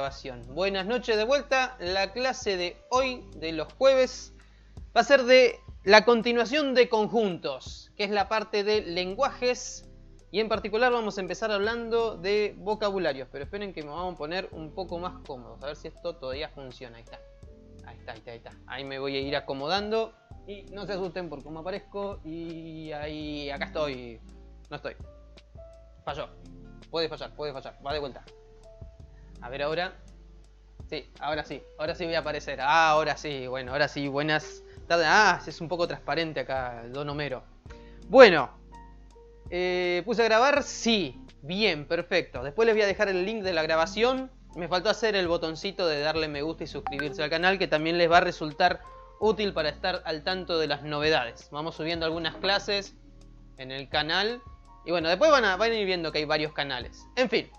grabación. Buenas noches de vuelta. La clase de hoy, de los jueves, va a ser de la continuación de conjuntos, que es la parte de lenguajes, y en particular vamos a empezar hablando de vocabularios. Pero esperen que me vamos a poner un poco más cómodos, a ver si esto todavía funciona. Ahí está. Ahí está. Ahí me voy a ir acomodando y no se asusten por cómo aparezco. Y ahí, acá estoy. No estoy. Falló. Puede fallar. Va de vuelta. A ver ahora. Sí, ahora sí voy a aparecer. Ah, ahora sí, bueno, ahora sí, buenas tardes. Ah, es un poco transparente acá, el Don Homero. Bueno, puse a grabar, sí, bien, perfecto. Después les voy a dejar el link de la grabación. Me faltó hacer el botoncito de darle me gusta y suscribirse al canal, que también les va a resultar útil para estar al tanto de las novedades. Vamos subiendo algunas clases en el canal. Y bueno, después van a ir viendo que hay varios canales. En fin,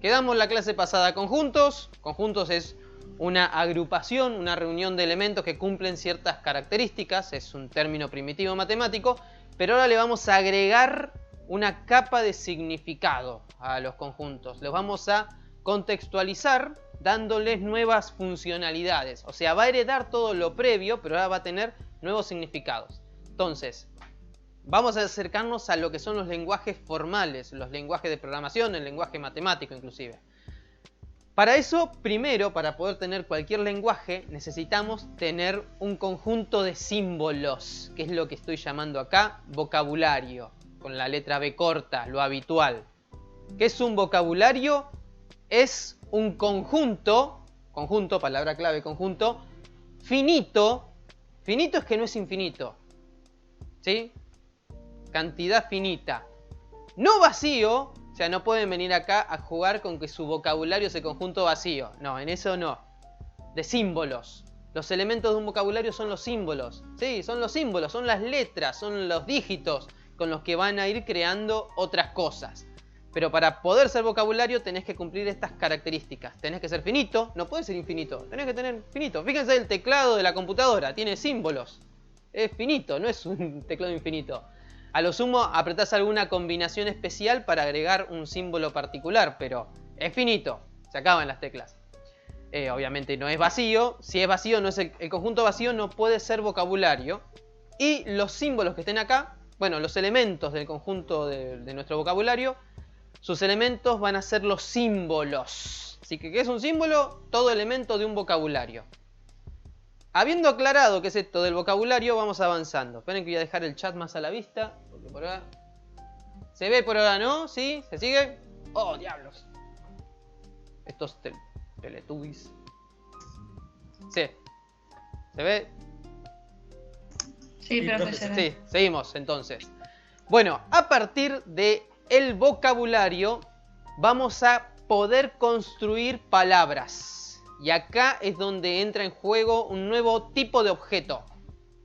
quedamos la clase pasada conjuntos. Conjuntos es una agrupación, una reunión de elementos que cumplen ciertas características. Es un término primitivo matemático. Pero ahora le vamos a agregar una capa de significado a los conjuntos. Los vamos a contextualizar dándoles nuevas funcionalidades. O sea, va a heredar todo lo previo, pero ahora va a tener nuevos significados. Entonces, vamos a acercarnos a lo que son los lenguajes formales, los lenguajes de programación, el lenguaje matemático inclusive. Para eso, primero, para poder tener cualquier lenguaje, necesitamos tener un conjunto de símbolos, que es lo que estoy llamando acá vocabulario, con la letra B corta, lo habitual. ¿Qué es un vocabulario? Es un conjunto, palabra clave, conjunto, finito. Finito es que no es infinito, ¿sí? Cantidad finita. No vacío, o sea, no pueden venir acá a jugar con que su vocabulario es el conjunto vacío. No, en eso no. De símbolos. Los elementos de un vocabulario son los símbolos. Sí, son los símbolos, son las letras, son los dígitos con los que van a ir creando otras cosas. Pero para poder ser vocabulario tenés que cumplir estas características. Tenés que ser finito, no puede ser infinito. Tenés que tener finito. Fíjense el teclado de la computadora, tiene símbolos. Es finito, no es un teclado infinito. A lo sumo apretás alguna combinación especial para agregar un símbolo particular, pero es finito, se acaban las teclas. Obviamente no es vacío, si es vacío, no es el conjunto vacío no puede ser vocabulario. Y los símbolos que estén acá, bueno, los elementos del conjunto de nuestro vocabulario, sus elementos van a ser los símbolos. Así que, ¿qué es un símbolo? Todo elemento de un vocabulario. Habiendo aclarado qué es esto del vocabulario, vamos avanzando. Esperen que voy a dejar el chat más a la vista, porque por ahora... ¿Se ve por ahora, no? ¿Sí? ¿Se sigue? ¡Oh, diablos! Estos teletubbies. Sí. ¿Se ve? Sí, profesor. Sí, seguimos entonces. Bueno, a partir de el vocabulario vamos a poder construir palabras. Y acá es donde entra en juego un nuevo tipo de objeto.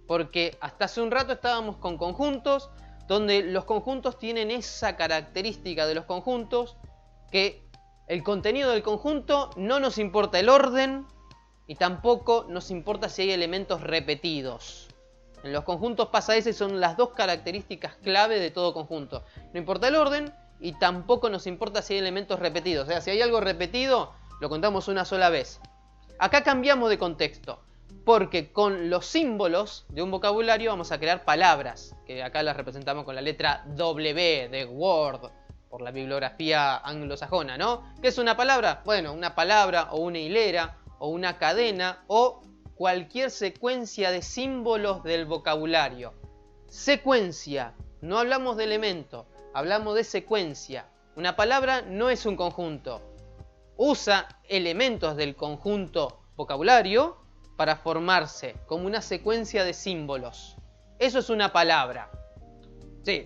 Porque hasta hace un rato estábamos con conjuntos, donde los conjuntos tienen esa característica de los conjuntos, que el contenido del conjunto no nos importa el orden, y tampoco nos importa si hay elementos repetidos. En los conjuntos pasa eso y son las dos características clave de todo conjunto. No importa el orden y tampoco nos importa si hay elementos repetidos. O sea, si hay algo repetido, lo contamos una sola vez. Acá cambiamos de contexto, porque con los símbolos de un vocabulario vamos a crear palabras, que acá las representamos con la letra W de Word, por la bibliografía anglosajona, ¿no? ¿Qué es una palabra? Bueno, una palabra o una hilera o una cadena o cualquier secuencia de símbolos del vocabulario. Secuencia, no hablamos de elemento, hablamos de secuencia. Una palabra no es un conjunto. Usa elementos del conjunto vocabulario para formarse como una secuencia de símbolos. Eso es una palabra. Sí.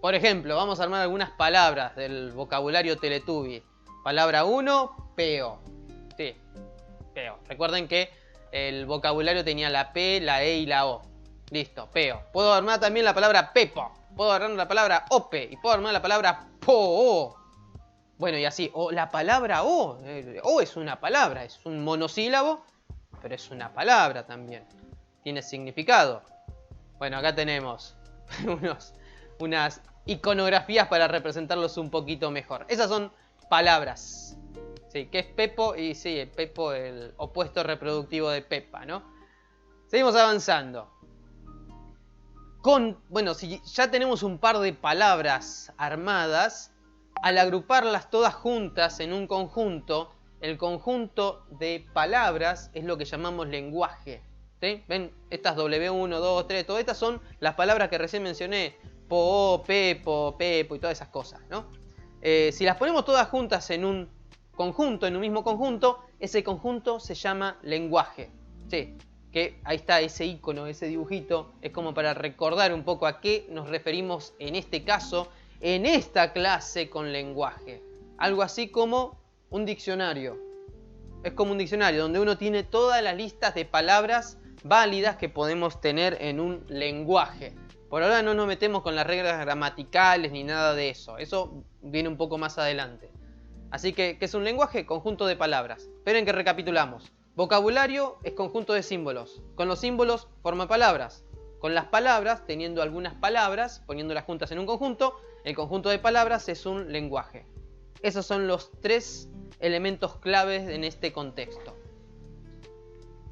Por ejemplo, vamos a armar algunas palabras del vocabulario Teletubby. Palabra 1, peo. Sí, peo. Recuerden que el vocabulario tenía la P, la E y la O. Listo, peo. Puedo armar también la palabra pepo. Puedo armar la palabra ope. Y puedo armar la palabra po. Bueno, y así. O la palabra O. O es una palabra. Es un monosílabo, pero es una palabra también. Tiene significado. Bueno, acá tenemos unas iconografías para representarlos un poquito mejor. Esas son palabras. Sí, que es Pepo y sí, el Pepo, el opuesto reproductivo de Pepa, ¿no? Seguimos avanzando. Bueno, si ya tenemos un par de palabras armadas, al agruparlas todas juntas en un conjunto, el conjunto de palabras es lo que llamamos lenguaje. ¿Sí? ¿Ven? Estas W1, 2, 3, todas estas son las palabras que recién mencioné. Po, pepo, pepo y todas esas cosas, ¿no? Si las ponemos todas juntas en un conjunto, en un mismo conjunto, ese conjunto se llama lenguaje. Sí, que ahí está ese icono, ese dibujito, es como para recordar un poco a qué nos referimos en este caso, en esta clase con lenguaje. Algo así como un diccionario. Es como un diccionario donde uno tiene todas las listas de palabras válidas que podemos tener en un lenguaje. Por ahora no nos metemos con las reglas gramaticales ni nada de eso. Eso viene un poco más adelante. Así que, ¿qué es un lenguaje? Conjunto de palabras. Esperen que recapitulamos. Vocabulario es conjunto de símbolos. Con los símbolos forma palabras. Con las palabras, teniendo algunas palabras, poniéndolas juntas en un conjunto, el conjunto de palabras es un lenguaje. Esos son los tres elementos claves en este contexto.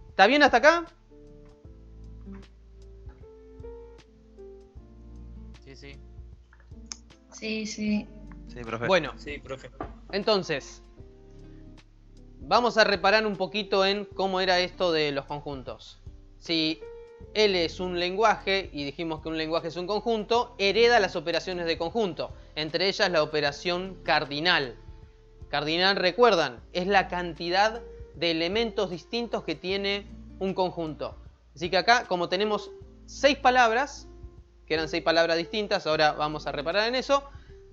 ¿Está bien hasta acá? Sí. Sí. Sí, profe. Bueno, Sí, profe. entonces, vamos a reparar un poquito en cómo era esto de los conjuntos. Si L es un lenguaje, y dijimos que un lenguaje es un conjunto, hereda las operaciones de conjunto, entre ellas la operación cardinal. Cardinal, recuerdan, es la cantidad de elementos distintos que tiene un conjunto. Así que acá, como tenemos 6 palabras, que eran 6 palabras distintas, ahora vamos a reparar en eso,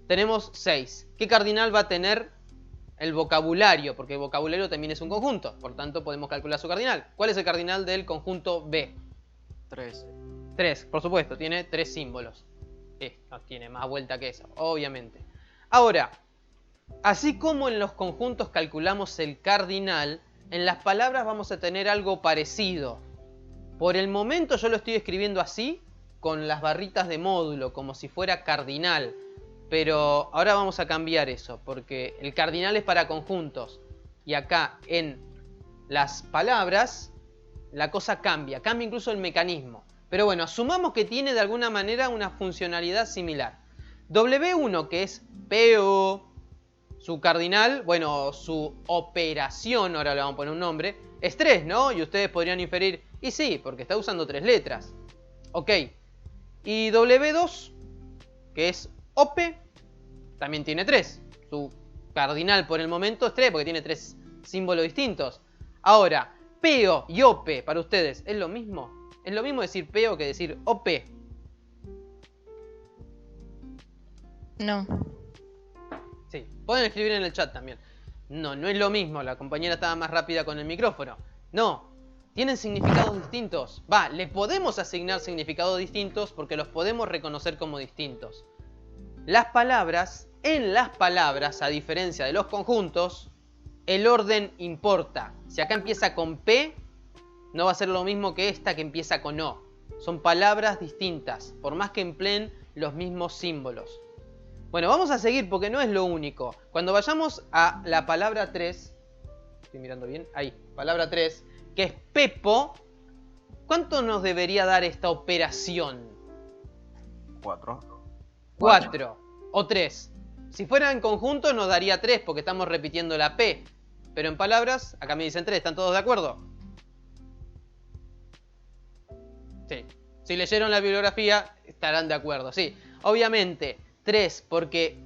tenemos 6. ¿Qué cardinal va a tener el vocabulario? Porque el vocabulario también es un conjunto, por tanto podemos calcular su cardinal. ¿Cuál es el cardinal del conjunto B? 3. 3, por supuesto, tiene 3 símbolos. No tiene más vuelta que eso, obviamente. Ahora, así como en los conjuntos calculamos el cardinal, en las palabras vamos a tener algo parecido. Por el momento yo lo estoy escribiendo así, con las barritas de módulo, como si fuera cardinal. Pero ahora vamos a cambiar eso, porque el cardinal es para conjuntos. Y acá en las palabras la cosa cambia incluso el mecanismo. Pero bueno, asumamos que tiene de alguna manera una funcionalidad similar. W1, que es PO, su cardinal, bueno, su operación, ahora le vamos a poner un nombre, es 3, ¿no? Y ustedes podrían inferir, y sí, porque está usando 3 letras. Ok. Y W2, que es OP, también tiene 3. Su cardinal por el momento es 3, porque tiene 3 símbolos distintos. Ahora, PO y OP para ustedes, ¿es lo mismo? ¿Es lo mismo decir PO que decir OP? No. Sí, pueden escribir en el chat también. No es lo mismo, la compañera estaba más rápida con el micrófono. No, tienen significados distintos. Le podemos asignar significados distintos porque los podemos reconocer como distintos. Las palabras, en las palabras, a diferencia de los conjuntos, el orden importa. Si acá empieza con P, no va a ser lo mismo que esta que empieza con O. Son palabras distintas, por más que empleen los mismos símbolos. Bueno, vamos a seguir porque no es lo único. Cuando vayamos a la palabra 3, estoy mirando bien, ahí, palabra 3, que es Pepo, ¿cuánto nos debería dar esta operación? 4. 4 o 3. Si fuera en conjunto nos daría 3 porque estamos repitiendo la P. Pero en palabras, acá me dicen 3, ¿están todos de acuerdo? Sí. Si leyeron la bibliografía, estarán de acuerdo, sí. Obviamente, 3 porque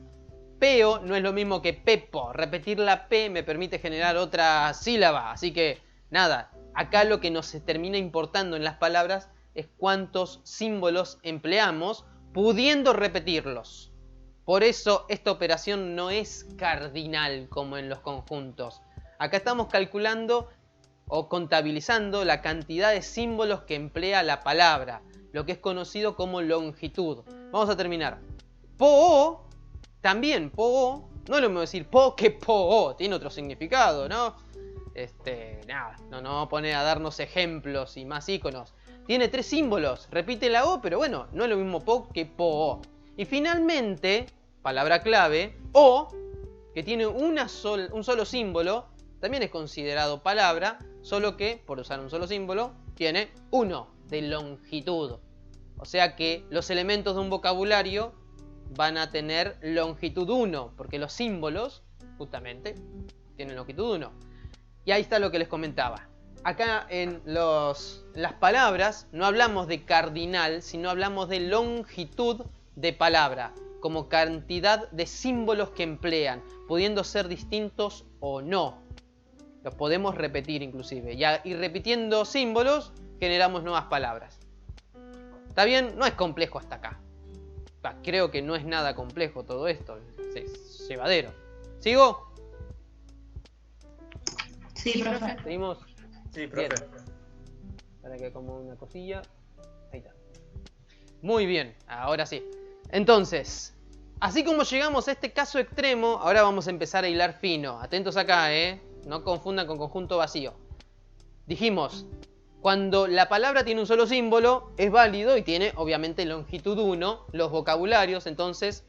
peo no es lo mismo que pepo. Repetir la P me permite generar otra sílaba. Así que, nada, acá lo que nos termina importando en las palabras es cuántos símbolos empleamos pudiendo repetirlos. Por eso esta operación no es cardinal como en los conjuntos. Acá estamos calculando o contabilizando la cantidad de símbolos que emplea la palabra, lo que es conocido como longitud. Vamos a terminar. Po, también po, no es lo mismo decir po que po, tiene otro significado, ¿no? Nada, no pone a darnos ejemplos y más iconos. Tiene 3 símbolos, repite la O, pero bueno, no es lo mismo po que po. Y finalmente, palabra clave, O, que tiene un solo símbolo, también es considerado palabra, solo que, por usar un solo símbolo, tiene 1 de longitud. O sea que los elementos de un vocabulario van a tener longitud 1, porque los símbolos, justamente, tienen longitud 1. Y ahí está lo que les comentaba. Acá en las palabras no hablamos de cardinal, sino hablamos de longitud de palabra, como cantidad de símbolos que emplean, pudiendo ser distintos o no. Los podemos repetir inclusive. Y repitiendo símbolos generamos nuevas palabras. ¿Está bien? No es complejo hasta acá. Creo que no es nada complejo todo esto. Es llevadero. ¿Sigo? Sí, profe. ¿Seguimos? Sí, profe. Bien. Para que como una cosilla. Ahí está. Muy bien, ahora sí. Entonces, así como llegamos a este caso extremo, ahora vamos a empezar a hilar fino. Atentos acá, no confundan con conjunto vacío. Dijimos, cuando la palabra tiene un solo símbolo, es válido y tiene obviamente longitud 1, los vocabularios, entonces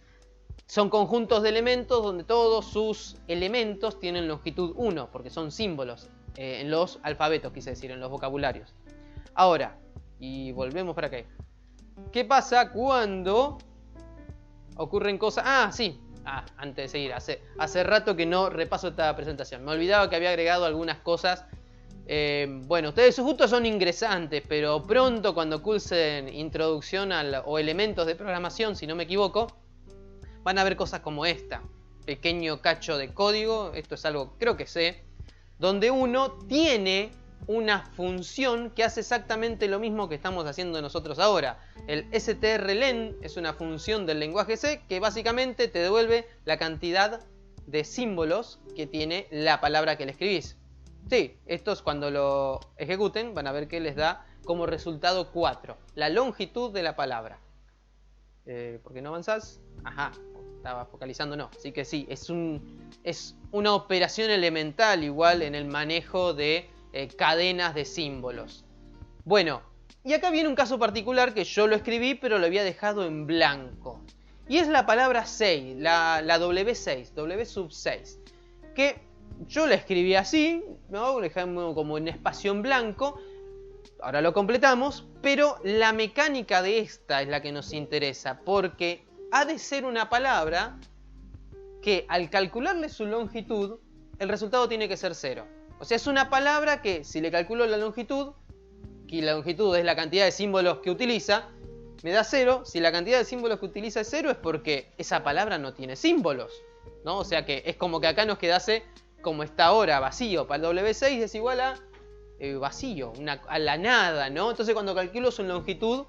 son conjuntos de elementos donde todos sus elementos tienen longitud 1, porque son símbolos en los alfabetos, quise decir, en los vocabularios. Ahora, y volvemos para acá. ¿Qué pasa cuando ocurren cosas? Antes de seguir, hace rato que no repaso esta presentación. Me olvidaba que había agregado algunas cosas. Bueno, ustedes justo son ingresantes, pero pronto cuando cursen introducción o elementos de programación, si no me equivoco, van a ver cosas como esta. Pequeño cacho de código, esto es algo creo que sé, donde uno tiene una función que hace exactamente lo mismo que estamos haciendo nosotros ahora. El strlen es una función del lenguaje C que básicamente te devuelve la cantidad de símbolos que tiene la palabra que le escribís. Sí, estos cuando lo ejecuten van a ver que les da como resultado 4, la longitud de la palabra. ¿Por qué no avanzás? Ajá, estaba focalizando, no. Así que sí, es una operación elemental igual en el manejo de cadenas de símbolos. Bueno, y acá viene un caso particular que yo lo escribí pero lo había dejado en blanco. Y es la palabra 6, la W6, W sub 6. Que yo la escribí así, ¿no? Lo dejamos como en espacio en blanco. Ahora lo completamos, pero la mecánica de esta es la que nos interesa, porque ha de ser una palabra que al calcularle su longitud, el resultado tiene que ser 0. O sea, es una palabra que si le calculo la longitud, que la longitud es la cantidad de símbolos que utiliza, me da 0. Si la cantidad de símbolos que utiliza es 0 es porque esa palabra no tiene símbolos, ¿no? O sea que es como que acá nos quedase como está ahora, vacío. Para el W6 es igual a vacío, a la nada, ¿no? Entonces cuando calculo su longitud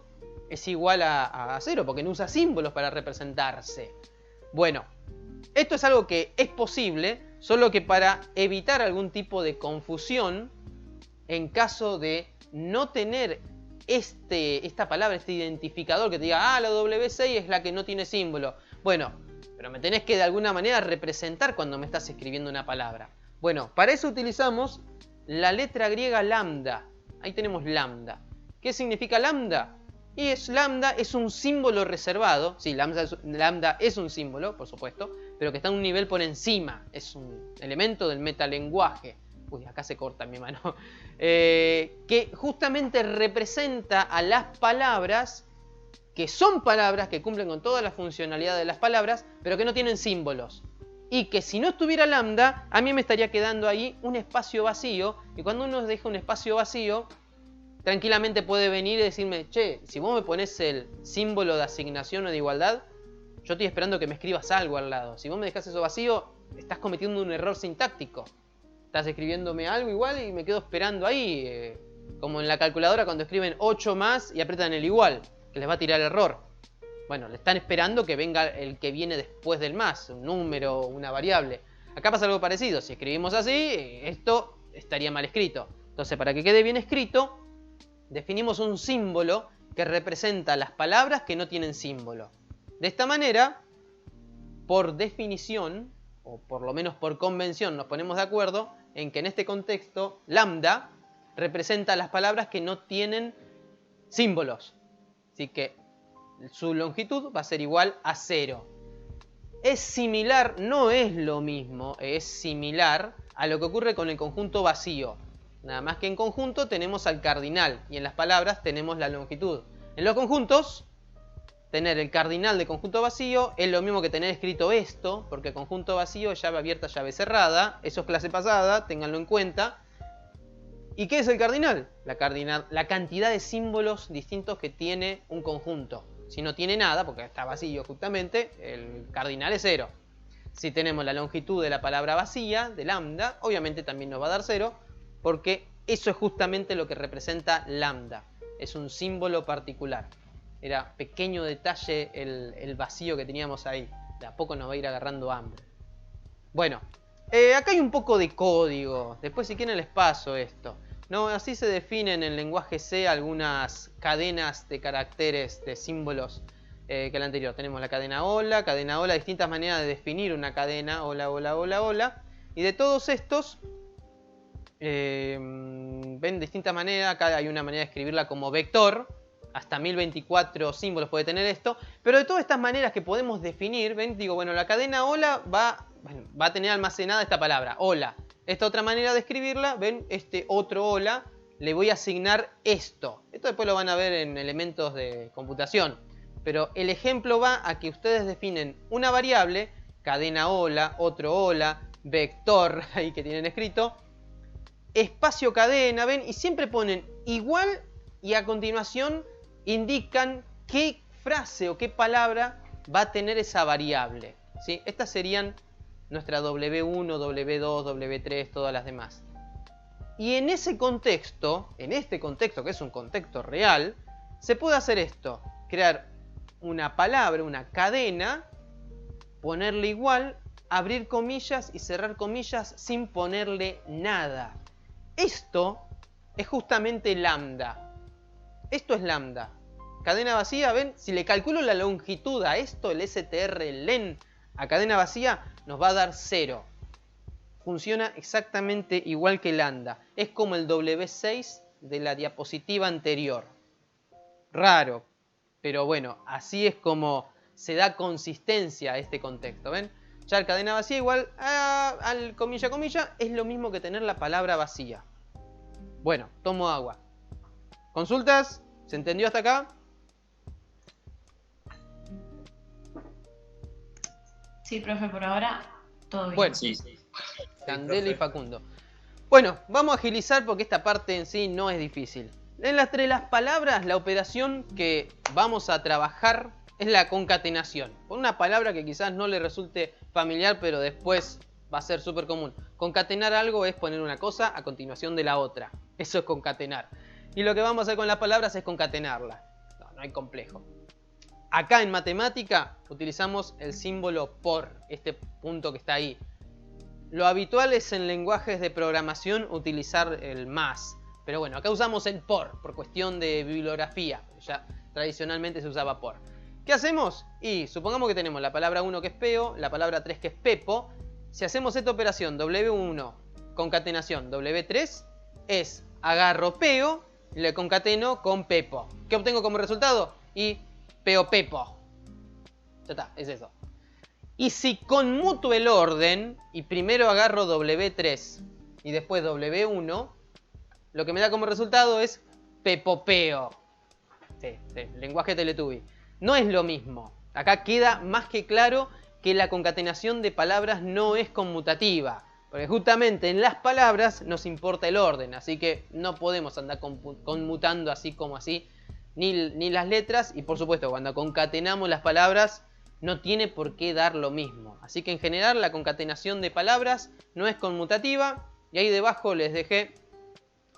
es igual a 0 porque no usa símbolos para representarse. Bueno, esto es algo que es posible, solo que para evitar algún tipo de confusión, en caso de no tener esta palabra, este identificador que te diga, la W6 es la que no tiene símbolo. Bueno, pero me tenés que de alguna manera representar cuando me estás escribiendo una palabra. Bueno, para eso utilizamos la letra griega lambda. Ahí tenemos lambda. ¿Qué significa lambda? Y lambda es un símbolo reservado. Sí, lambda es un símbolo, por supuesto, pero que está en un nivel por encima. Es un elemento del metalenguaje. Uy, acá se corta mi mano. Que justamente representa a las palabras que son palabras que cumplen con toda la funcionalidad de las palabras, pero que no tienen símbolos. Y que si no estuviera lambda, a mí me estaría quedando ahí un espacio vacío. Y cuando uno deja un espacio vacío, tranquilamente puede venir y decirme, che, si vos me pones el símbolo de asignación o de igualdad, yo estoy esperando que me escribas algo al lado. Si vos me dejás eso vacío, estás cometiendo un error sintáctico. Estás escribiéndome algo igual y me quedo esperando ahí. Como en la calculadora cuando escriben 8 más y aprietan el igual, que les va a tirar error. Bueno, le están esperando que venga el que viene después del más, un número, una variable. Acá pasa algo parecido. Si escribimos así, esto estaría mal escrito. Entonces, para que quede bien escrito, definimos un símbolo que representa las palabras que no tienen símbolo. De esta manera, por definición, o por lo menos por convención, nos ponemos de acuerdo en que en este contexto, lambda representa las palabras que no tienen símbolos. Así que su longitud va a ser igual a 0. es similar, no es lo mismo, es similar a lo que ocurre con el conjunto vacío. Nada más que en conjunto tenemos al cardinal y en las palabras tenemos la longitud. En los conjuntos, tener el cardinal de conjunto vacío es lo mismo que tener escrito esto, porque conjunto vacío es llave abierta, llave cerrada. Eso es clase pasada, ténganlo en cuenta. ¿Y qué es el cardinal? La cantidad de símbolos distintos que tiene un conjunto. Si no tiene nada, porque está vacío justamente, el cardinal es 0. Si tenemos la longitud de la palabra vacía, de lambda, obviamente también nos va a dar 0, porque eso es justamente lo que representa lambda. Es un símbolo particular. Era pequeño detalle el vacío que teníamos ahí. De a poco nos va a ir agarrando hambre. Bueno, acá hay un poco de código. Después si quieren les paso esto. No, así se definen en lenguaje C algunas cadenas de caracteres, de símbolos que el anterior. Tenemos la cadena hola, distintas maneras de definir una cadena, hola, hola, hola, hola. Y de todos estos, ven distintas maneras. Acá hay una manera de escribirla como vector. Hasta 1024 símbolos puede tener esto. Pero de todas estas maneras que podemos definir, ven, digo, bueno, la cadena hola va a tener almacenada esta palabra, hola. Esta otra manera de escribirla, ven, este otro hola, le voy a asignar esto. Esto después lo van a ver en elementos de computación. Pero el ejemplo va a que ustedes definen una variable, cadena hola, otro hola, vector, ahí que tienen escrito, espacio cadena, ven, y siempre ponen igual y a continuación indican qué frase o qué palabra va a tener esa variable, ¿sí? Estas serían nuestra W1, W2, W3, todas las demás. Y en ese contexto, en este contexto que es un contexto real, se puede hacer esto, crear una palabra, una cadena, ponerle igual, abrir comillas y cerrar comillas sin ponerle nada. Esto es justamente lambda. Esto es lambda. Cadena vacía, ven, si le calculo la longitud a esto, el strlen a cadena vacía, nos va a dar 0. Funciona exactamente igual que lambda. Es como el W6 de la diapositiva anterior. Raro, pero bueno, así es como se da consistencia a este contexto, ¿ven? Ya el cadena vacía igual al comilla comilla es lo mismo que tener la palabra vacía. Bueno, tomo agua. ¿Consultas? ¿Se entendió hasta acá? Sí, profe, por ahora todo bien. Bueno, Sí. Candela y Facundo. Bueno, vamos a agilizar porque esta parte en sí no es difícil. Entre las palabras, la operación que vamos a trabajar es la concatenación. Una palabra que quizás no le resulte familiar, pero después va a ser súper común. Concatenar algo es poner una cosa a continuación de la otra. Eso es concatenar. Y lo que vamos a hacer con las palabras es concatenarla. No hay complejo. Acá en matemática utilizamos el símbolo por, este punto que está ahí. Lo habitual es en lenguajes de programación utilizar el más. Pero bueno, acá usamos el por cuestión de bibliografía. Ya tradicionalmente se usaba por. ¿Qué hacemos? Y supongamos que tenemos la palabra 1 que es peo, la palabra 3 que es pepo. Si hacemos esta operación W1 concatenación W3 es agarro peo y le concateno con pepo. ¿Qué obtengo como resultado? Y peo pepo. Ya está, es eso. Y si conmuto el orden y primero agarro W3 y después W1, lo que me da como resultado es pepopeo. Sí, lenguaje Teletubby. No es lo mismo. Acá queda más que claro que la concatenación de palabras no es conmutativa. Porque justamente en las palabras nos importa el orden. Así que no podemos andar conmutando así como así. Ni las letras. Y por supuesto cuando concatenamos las palabras no tiene por qué dar lo mismo. Así que en general la concatenación de palabras no es conmutativa. Y ahí debajo les dejé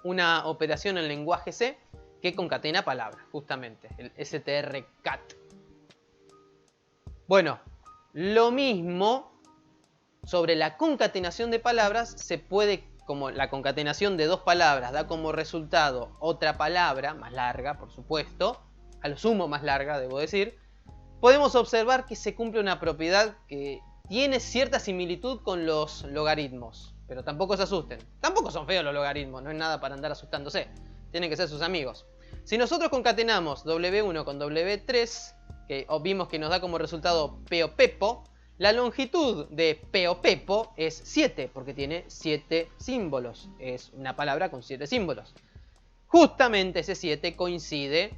una operación en lenguaje C que concatena palabras, justamente, el strcat. Bueno, lo mismo sobre la concatenación de palabras se puede, como la concatenación de dos palabras da como resultado otra palabra, más larga por supuesto, a lo sumo más larga debo decir, podemos observar que se cumple una propiedad que tiene cierta similitud con los logaritmos. Pero tampoco se asusten. Tampoco son feos los logaritmos. No es nada para andar asustándose. Tienen que ser sus amigos. Si nosotros concatenamos W1 con W3, que vimos que nos da como resultado peo pepo, La longitud de P o Pepo es 7, porque tiene 7 símbolos. Es una palabra con 7 símbolos. Justamente ese 7 coincide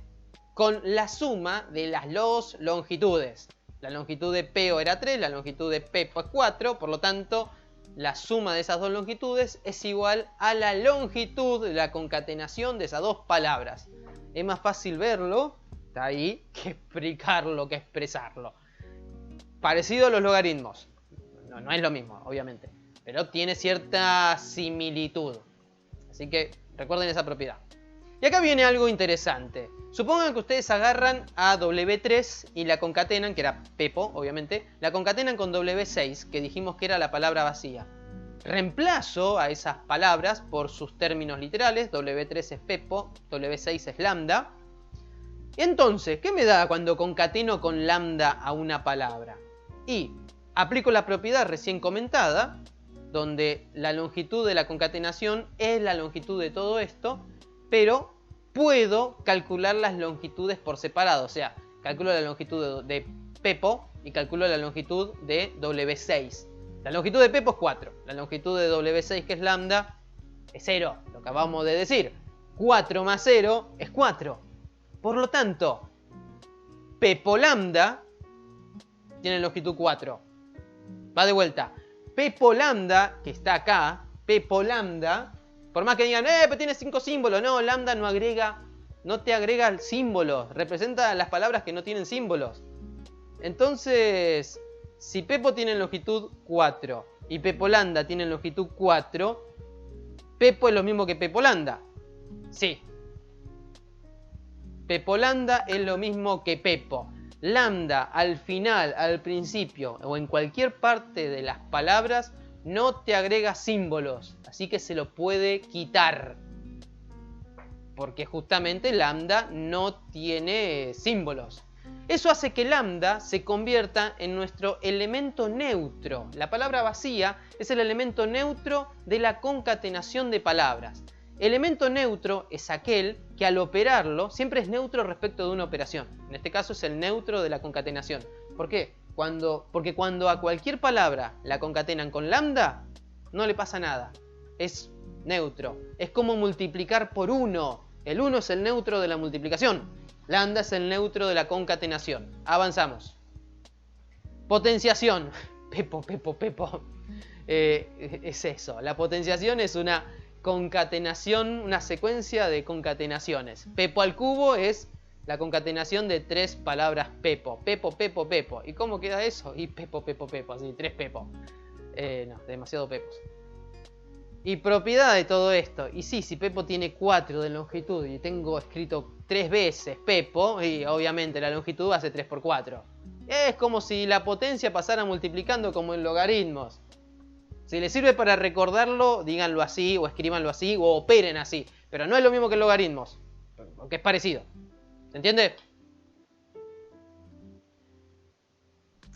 con la suma de las dos longitudes. La longitud de Peo era 3, la longitud de Pepo es 4, por lo tanto, la suma de esas dos longitudes es igual a la longitud de la concatenación de esas dos palabras. Es más fácil verlo, está ahí, que explicarlo, que expresarlo. Parecido a los logaritmos. No es lo mismo, obviamente, pero tiene cierta similitud. Así que recuerden esa propiedad. Y acá viene algo interesante. Supongan que ustedes agarran a W3 y la concatenan, que era Pepo, obviamente, la concatenan con W6, que dijimos que era la palabra vacía. Reemplazo a esas palabras por sus términos literales. W3 es Pepo, W6 es lambda. Entonces, ¿qué me da cuando concateno con lambda a una palabra? Y aplico la propiedad recién comentada, donde la longitud de la concatenación es la longitud de todo esto, pero puedo calcular las longitudes por separado. O sea, calculo la longitud de Pepo y calculo la longitud de W6. La longitud de Pepo es 4. La longitud de W6, que es lambda, es 0. Lo que acabamos de decir. 4 más 0 es 4. Por lo tanto, Pepo lambda tiene longitud 4. Va de vuelta. Pepo lambda, que está acá, Pepo lambda, por más que digan, pero tiene 5 símbolos. No, lambda no te agrega símbolos. Representa las palabras que no tienen símbolos. Entonces, si Pepo tiene longitud 4 y Pepo lambda tiene longitud 4, Pepo es lo mismo que Pepo lambda. Sí. Pepo lambda es lo mismo que Pepo. Lambda al final, al principio o en cualquier parte de las palabras no te agrega símbolos, así que se lo puede quitar. Porque justamente lambda no tiene símbolos. Eso hace que lambda se convierta en nuestro elemento neutro. La palabra vacía es el elemento neutro de la concatenación de palabras. Elemento neutro es aquel que al operarlo siempre es neutro respecto de una operación. En este caso es el neutro de la concatenación. ¿Por qué? Porque cuando a cualquier palabra la concatenan con lambda, no le pasa nada. Es neutro. Es como multiplicar por 1. El 1 es el neutro de la multiplicación. Lambda es el neutro de la concatenación. Avanzamos. Potenciación. Pepo. Es eso. La potenciación es una concatenación, una secuencia de concatenaciones. Pepo al cubo es la concatenación de 3 palabras Pepo. Pepo. ¿Y cómo queda eso? Y Pepo. Así, 3 Pepo. No, demasiado Pepos. Y propiedad de todo esto. Y sí, si Pepo tiene 4 de longitud y tengo escrito 3 veces Pepo, y obviamente la longitud hace 3 por 4. Es como si la potencia pasara multiplicando como en logaritmos. Si les sirve para recordarlo, díganlo así, o escríbanlo así, o operen así. Pero no es lo mismo que en logaritmos, porque es parecido. ¿Se entiende?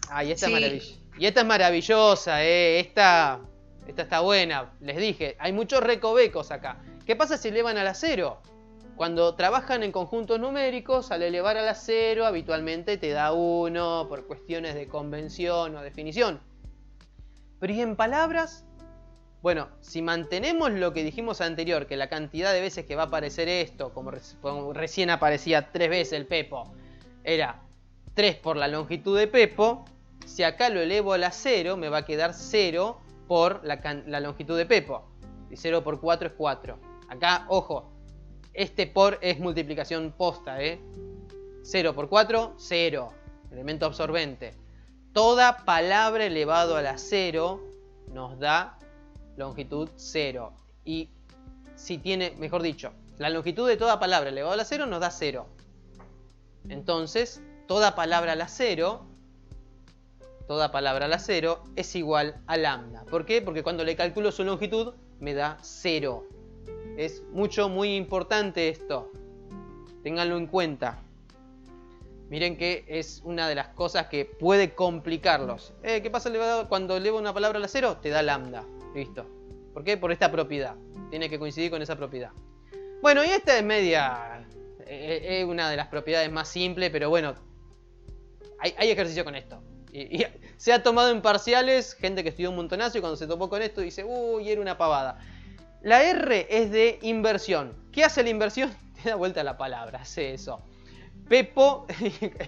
Ay, esta Sí. es maravillosa. Y esta es maravillosa, Esta está buena. Les dije, hay muchos recovecos acá. ¿Qué pasa si elevan a la 0? Cuando trabajan en conjuntos numéricos, al elevar a la 0, habitualmente te da 1 por cuestiones de convención o definición. Pero ¿y en palabras? Bueno, si mantenemos lo que dijimos anterior, que la cantidad de veces que va a aparecer esto, como recién aparecía 3 veces el Pepo, era 3 por la longitud de Pepo, si acá lo elevo a la 0, me va a quedar 0 por la longitud de Pepo. Y 0 por 4 es 4. Acá, ojo, este por es multiplicación posta, 0 por 4, 0. Elemento absorbente. Toda palabra elevado a la 0 nos da longitud 0. Y si tiene, mejor dicho, la longitud de toda palabra elevado a la 0 nos da 0. Entonces, toda palabra a la 0 es igual a lambda. ¿Por qué? Porque cuando le calculo su longitud me da 0. Es muy importante esto. Ténganlo en cuenta. Miren que es una de las cosas que puede complicarlos. ¿Qué pasa cuando elevo una palabra a la 0? Te da lambda. Listo. ¿Por qué? Por esta propiedad. Tiene que coincidir con esa propiedad. Bueno, y esta es media... es una de las propiedades más simples, pero bueno, hay ejercicio con esto. Y se ha tomado en parciales, gente que estudió un montonazo y cuando se topó con esto dice, uy, era una pavada. La R es de inversión. ¿Qué hace la inversión? Te da vuelta la palabra, hace eso. Pepo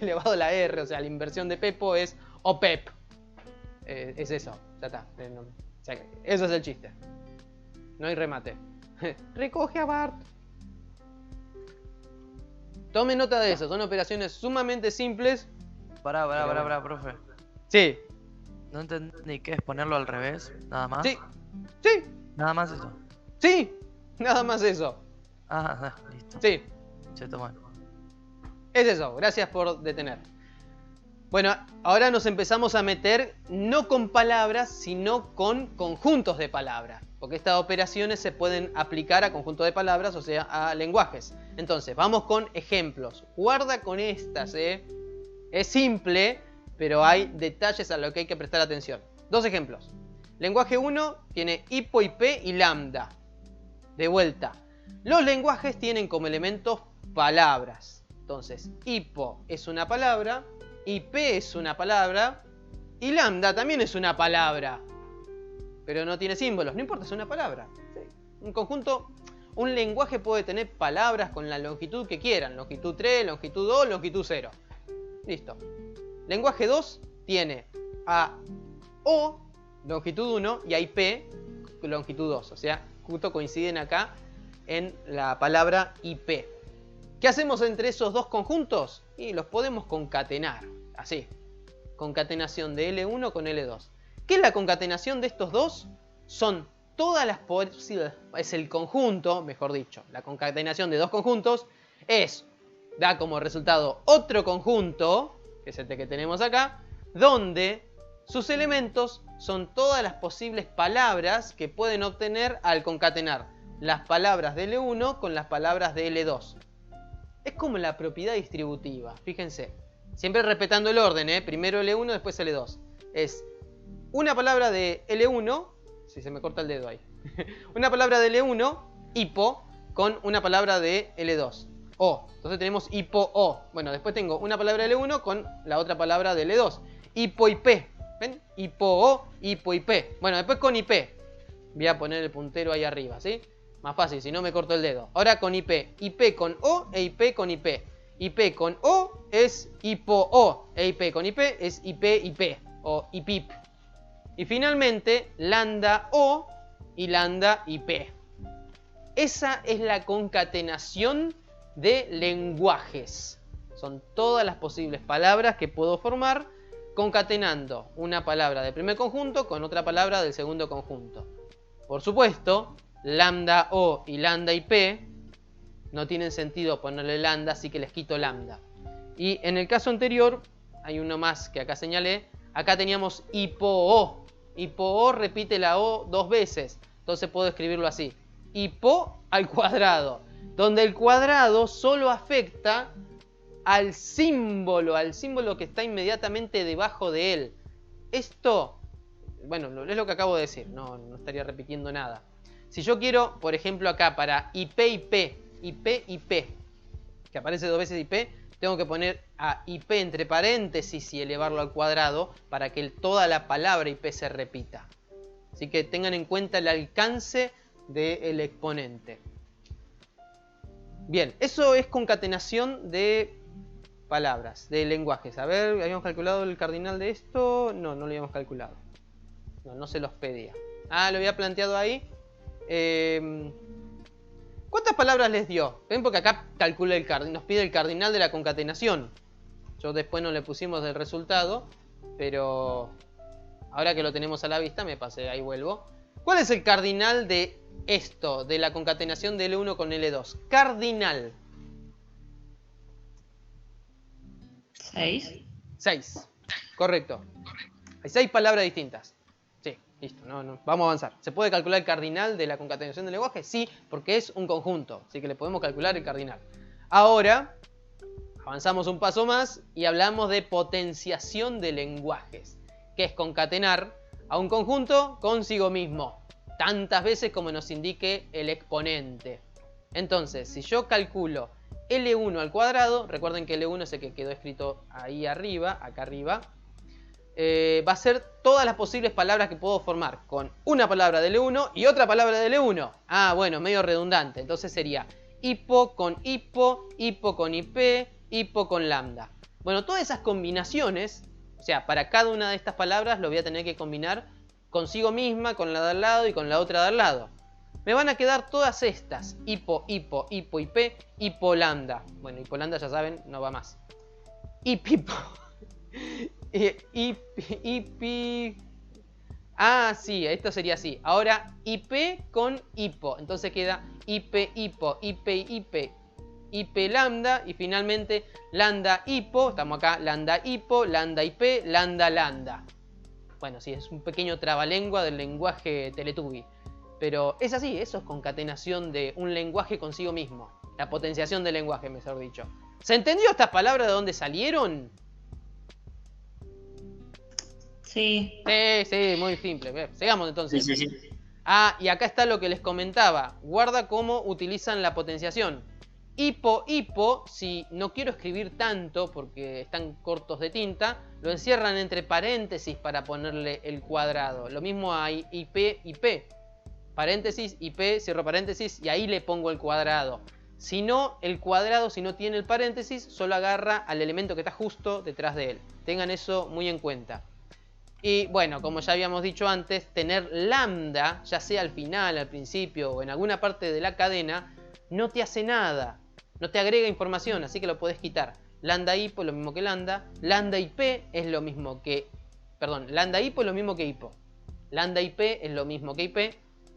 elevado a la R, o sea, la inversión de Pepo es OPEP. Es eso, ya está. O sea, eso es el chiste. No hay remate. Recoge a Bart. Tome nota de eso, son operaciones sumamente simples. Pará, profe. Sí. No entendí qué es ponerlo al revés, nada más. Sí. Sí. Nada más eso. Sí. Nada más eso. Ah, listo. Sí. Se toman. Es eso, gracias por detener. Bueno, ahora nos empezamos a meter no con palabras, sino con conjuntos de palabras. Porque estas operaciones se pueden aplicar a conjuntos de palabras, o sea, a lenguajes. Entonces, vamos con ejemplos. Guarda con estas, Es simple, pero hay detalles a los que hay que prestar atención. Dos ejemplos. Lenguaje 1 tiene hipo, ip y lambda. De vuelta. Los lenguajes tienen como elementos palabras. Entonces, hipo es una palabra, ip es una palabra y lambda también es una palabra. Pero no tiene símbolos, no importa, es una palabra. ¿Sí? Un conjunto, un lenguaje puede tener palabras con la longitud que quieran. Longitud 3, longitud 2, longitud 0. Listo. Lenguaje 2 tiene a O, longitud 1, y a IP, longitud 2. O sea, justo coinciden acá en la palabra IP. ¿Qué hacemos entre esos dos conjuntos? Y los podemos concatenar. Así. Concatenación de L1 con L2. ¿Qué es la concatenación de estos dos? Son todas las posibles... Es el conjunto, mejor dicho. La concatenación de dos conjuntos da como resultado otro conjunto, que es este que tenemos acá, donde sus elementos son todas las posibles palabras que pueden obtener al concatenar las palabras de L1 con las palabras de L2. Es como la propiedad distributiva, fíjense. Siempre respetando el orden, primero L1, después L2. Es una palabra de L1, si se me corta el dedo ahí, una palabra de L1, hipo, con una palabra de L2, O. Entonces tenemos hipo O. Bueno, después tengo una palabra de L1 con la otra palabra de L2. Hipo IP. ¿Ven? Hipo O, hipo IP. Bueno, después con IP. Voy a poner el puntero ahí arriba, ¿sí? Más fácil, si no me corto el dedo. Ahora con IP. IP con O e IP con IP. IP con O es hipo O. E IP con IP es IP IP. O IPIP. Y finalmente, lambda O y lambda IP. Esa es la concatenación de lenguajes. Son todas las posibles palabras que puedo formar concatenando una palabra del primer conjunto con otra palabra del segundo conjunto. Por supuesto, lambda O y lambda IP no tienen sentido ponerle lambda, así que les quito lambda. Y en el caso anterior, hay uno más que acá señalé, acá teníamos hipo O. Hipo O repite la O dos veces, entonces puedo escribirlo así. Hipo al cuadrado, donde el cuadrado solo afecta al símbolo que está inmediatamente debajo de él. Esto, bueno, es lo que acabo de decir, no estaría repitiendo nada. Si yo quiero, por ejemplo acá, para IP, que aparece dos veces IP, tengo que poner a IP entre paréntesis y elevarlo al cuadrado para que toda la palabra IP se repita. Así que tengan en cuenta el alcance del exponente. Bien, eso es concatenación de palabras, de lenguajes. A ver, ¿habíamos calculado el cardinal de esto? No lo habíamos calculado. No se los pedía. Ah, lo había planteado ahí. ¿Cuántas palabras les dio? Ven, porque acá calcula el cardinal, nos pide el cardinal de la concatenación. Yo después no le pusimos el resultado, pero ahora que lo tenemos a la vista, me pasé, ahí vuelvo. ¿Cuál es el cardinal de esto, de la concatenación de L1 con L2? Cardinal. 6. 6. Correcto. Hay 6 palabras distintas. Sí, listo. Vamos a avanzar. ¿Se puede calcular el cardinal de la concatenación del lenguaje? Sí, porque es un conjunto. Así que le podemos calcular el cardinal. Ahora, avanzamos un paso más y hablamos de potenciación de lenguajes, que es concatenar a un conjunto consigo mismo, tantas veces como nos indique el exponente. Entonces, si yo calculo L1 al cuadrado, recuerden que L1 es el que quedó escrito ahí arriba, acá arriba. va a ser todas las posibles palabras que puedo formar con una palabra de L1 y otra palabra de L1. Ah, bueno, medio redundante. Entonces sería hipo con hipo, hipo con IP, hipo con lambda. Bueno, todas esas combinaciones, o sea, para cada una de estas palabras lo voy a tener que combinar consigo misma, con la de al lado y con la otra de al lado. Me van a quedar todas estas. Hipo, hipo, hipo, IP, hipo lambda. Bueno, hipo lambda ya saben, no va más. Hipipo. Hipi. Ah, sí, esto sería así. Ahora IP con hipo. Entonces queda IP, hipo, IP, IP, IP lambda. Y finalmente lambda hipo. Estamos acá, lambda hipo, lambda IP, lambda lambda. Bueno, sí, es un pequeño trabalengua del lenguaje Teletubby. Pero es así, eso es concatenación de un lenguaje consigo mismo. La potenciación del lenguaje, mejor dicho. ¿Se entendió estas palabras de dónde salieron? Sí. Sí, muy simple. Sigamos entonces. Sí. Ah, y acá está lo que les comentaba. Guarda cómo utilizan la potenciación. Hipo, hipo, si no quiero escribir tanto porque están cortos de tinta, lo encierran entre paréntesis para ponerle el cuadrado. Lo mismo hay IP, IP. Paréntesis, IP, cierro paréntesis y ahí le pongo el cuadrado. Si no, el cuadrado, si no tiene el paréntesis, solo agarra al elemento que está justo detrás de él. Tengan eso muy en cuenta. Y bueno, como ya habíamos dicho antes, tener lambda, ya sea al final, al principio o en alguna parte de la cadena, no te hace nada. No te agrega información, así que lo podés quitar. Lambda hipo es lo mismo que lambda. Lambda IP es lo mismo que... Perdón, lambda hipo es lo mismo que hipo. Lambda IP es lo mismo que IP.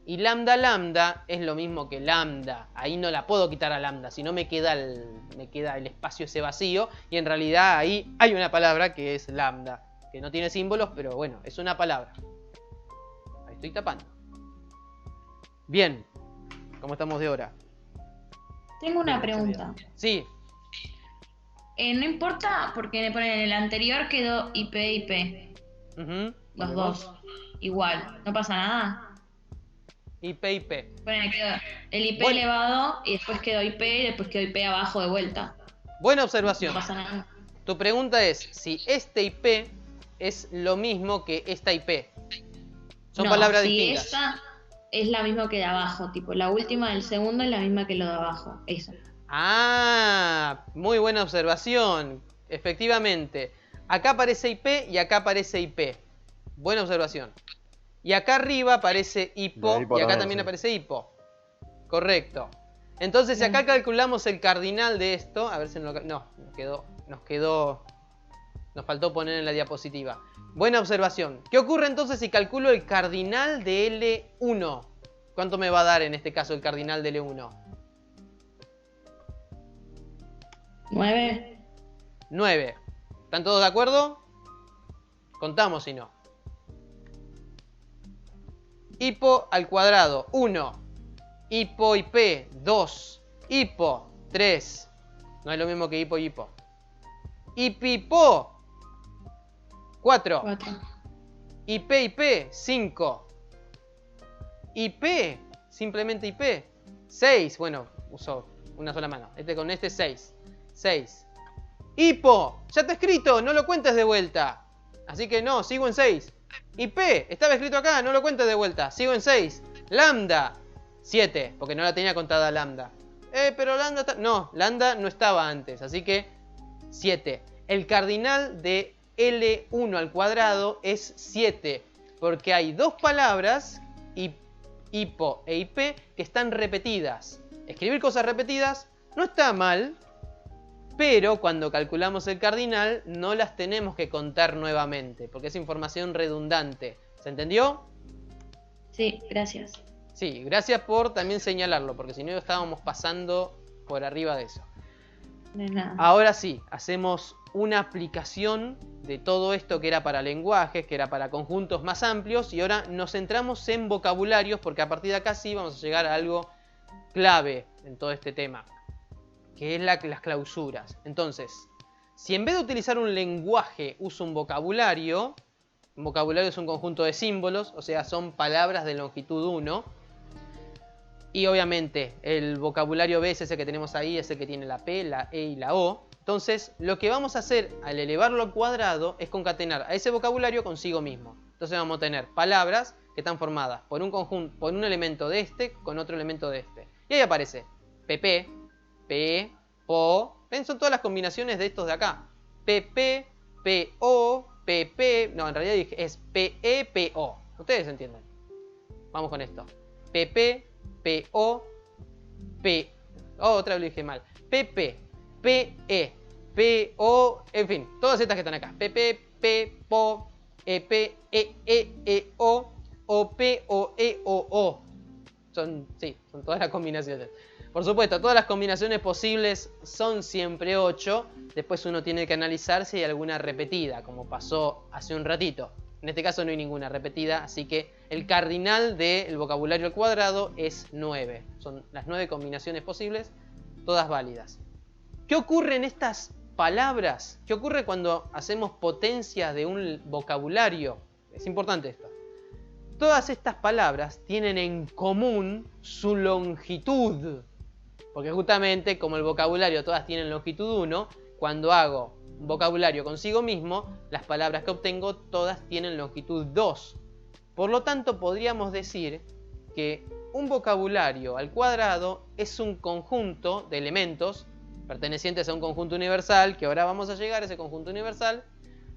Y lambda lambda es lo mismo que lambda. Ahí no la puedo quitar a lambda, si no me queda el espacio ese vacío. Y en realidad ahí hay una palabra que es lambda, que no tiene símbolos, pero bueno, es una palabra. Ahí estoy tapando. Bien, ¿cómo estamos de hora? Tengo una pregunta. Sí. No importa porque me ponen en el anterior quedó IP, IP. Los dos. Igual, no pasa nada. IP, IP. Bueno, quedó el IP Bueno. elevado y después quedó IP y después quedó IP abajo de vuelta. Buena No observación. pasa nada. Tu pregunta es si este IP es lo mismo que esta IP. Son No, palabras si distintas. esa es la misma que de abajo, tipo la última del segundo es la misma que lo de abajo. Eso. Ah, muy buena observación. Efectivamente. Acá aparece IP y acá aparece IP. Buena observación. Y acá arriba aparece hipo y acá también aparece hipo. Correcto. Entonces, si acá calculamos el cardinal de esto, a ver si nos faltó poner en la diapositiva. Buena observación. ¿Qué ocurre entonces si calculo el cardinal de L1? ¿Cuánto me va a dar en este caso el cardinal de L1? 9. 9. ¿Están todos de acuerdo? Contamos si no. Hipo al cuadrado, 1. Hipo IP, 2. Hipo, 3. No es lo mismo que hipo y hipo. Hipipo, 4. 4. IP, IP, 5. IP, simplemente IP, 6. Bueno, uso una sola mano. Con este 6. 6. Hipo, ya está escrito, no lo cuentes de vuelta. Así que no, sigo en 6. IP, estaba escrito acá, no lo cuentes de vuelta. Sigo en 6. Lambda, 7, porque no la tenía contada lambda. Pero lambda está... No, lambda no estaba antes, así que 7. El cardinal de L1 al cuadrado es 7, porque hay dos palabras, hipo e IP, que están repetidas. Escribir cosas repetidas no está mal, pero cuando calculamos el cardinal no las tenemos que contar nuevamente, porque es información redundante. ¿Se entendió? Sí, gracias. Sí, gracias por también señalarlo, porque si no estábamos pasando por arriba de eso. De nada. Ahora sí, hacemos una aplicación de todo esto que era para lenguajes, que era para conjuntos más amplios, y ahora nos centramos en vocabularios, porque a partir de acá sí vamos a llegar a algo clave en todo este tema, que es las clausuras. Entonces, si en vez de utilizar un lenguaje uso un vocabulario es un conjunto de símbolos, o sea, son palabras de longitud 1. Y obviamente el vocabulario B es ese que tenemos ahí, es el que tiene la P, la E y la O. Entonces, lo que vamos a hacer al elevarlo al cuadrado es concatenar a ese vocabulario consigo mismo. Entonces vamos a tener palabras que están formadas por un conjunto, por un elemento de este con otro elemento de este. Y ahí aparece PP, P, PO. ¿Ven? Son todas las combinaciones de estos de acá. PP, PO, PP. No, en realidad dije es PE, PO. Ustedes entienden. Vamos con esto. PP, PO, P. Oh, otra vez lo dije mal. PP, PE, PO. En fin, todas estas que están acá. PP, P, PO, EP, EO, OP, OE, OO. Son todas las combinaciones. Por supuesto, todas las combinaciones posibles son siempre 8. Después uno tiene que analizar si hay alguna repetida, como pasó hace un ratito. En este caso no hay ninguna repetida, así que el cardinal del vocabulario al cuadrado es 9. Son las 9 combinaciones posibles, todas válidas. ¿Qué ocurre en estas palabras? ¿Qué ocurre cuando hacemos potencias de un vocabulario? Es importante esto. Todas estas palabras tienen en común su longitud. Porque justamente como el vocabulario todas tienen longitud 1, cuando hago un vocabulario consigo mismo, las palabras que obtengo todas tienen longitud 2. Por lo tanto, podríamos decir que un vocabulario al cuadrado es un conjunto de elementos pertenecientes a un conjunto universal, que ahora vamos a llegar a ese conjunto universal,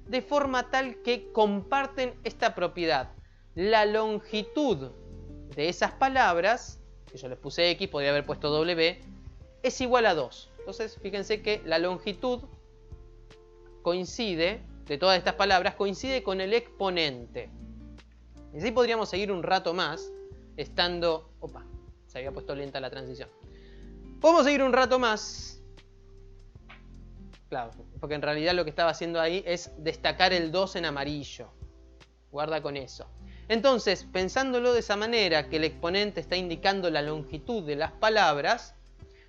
de forma tal que comparten esta propiedad. La longitud de esas palabras, que yo les puse X, podría haber puesto W, es igual a 2. Entonces, fíjense que la longitud coincide, de todas estas palabras, coincide con el exponente. Y así podríamos seguir un rato más, estando... Opa, se había puesto lenta la transición. Podemos seguir un rato más. Claro, porque en realidad lo que estaba haciendo ahí es destacar el 2 en amarillo. Guarda con eso. Entonces, pensándolo de esa manera, que el exponente está indicando la longitud de las palabras,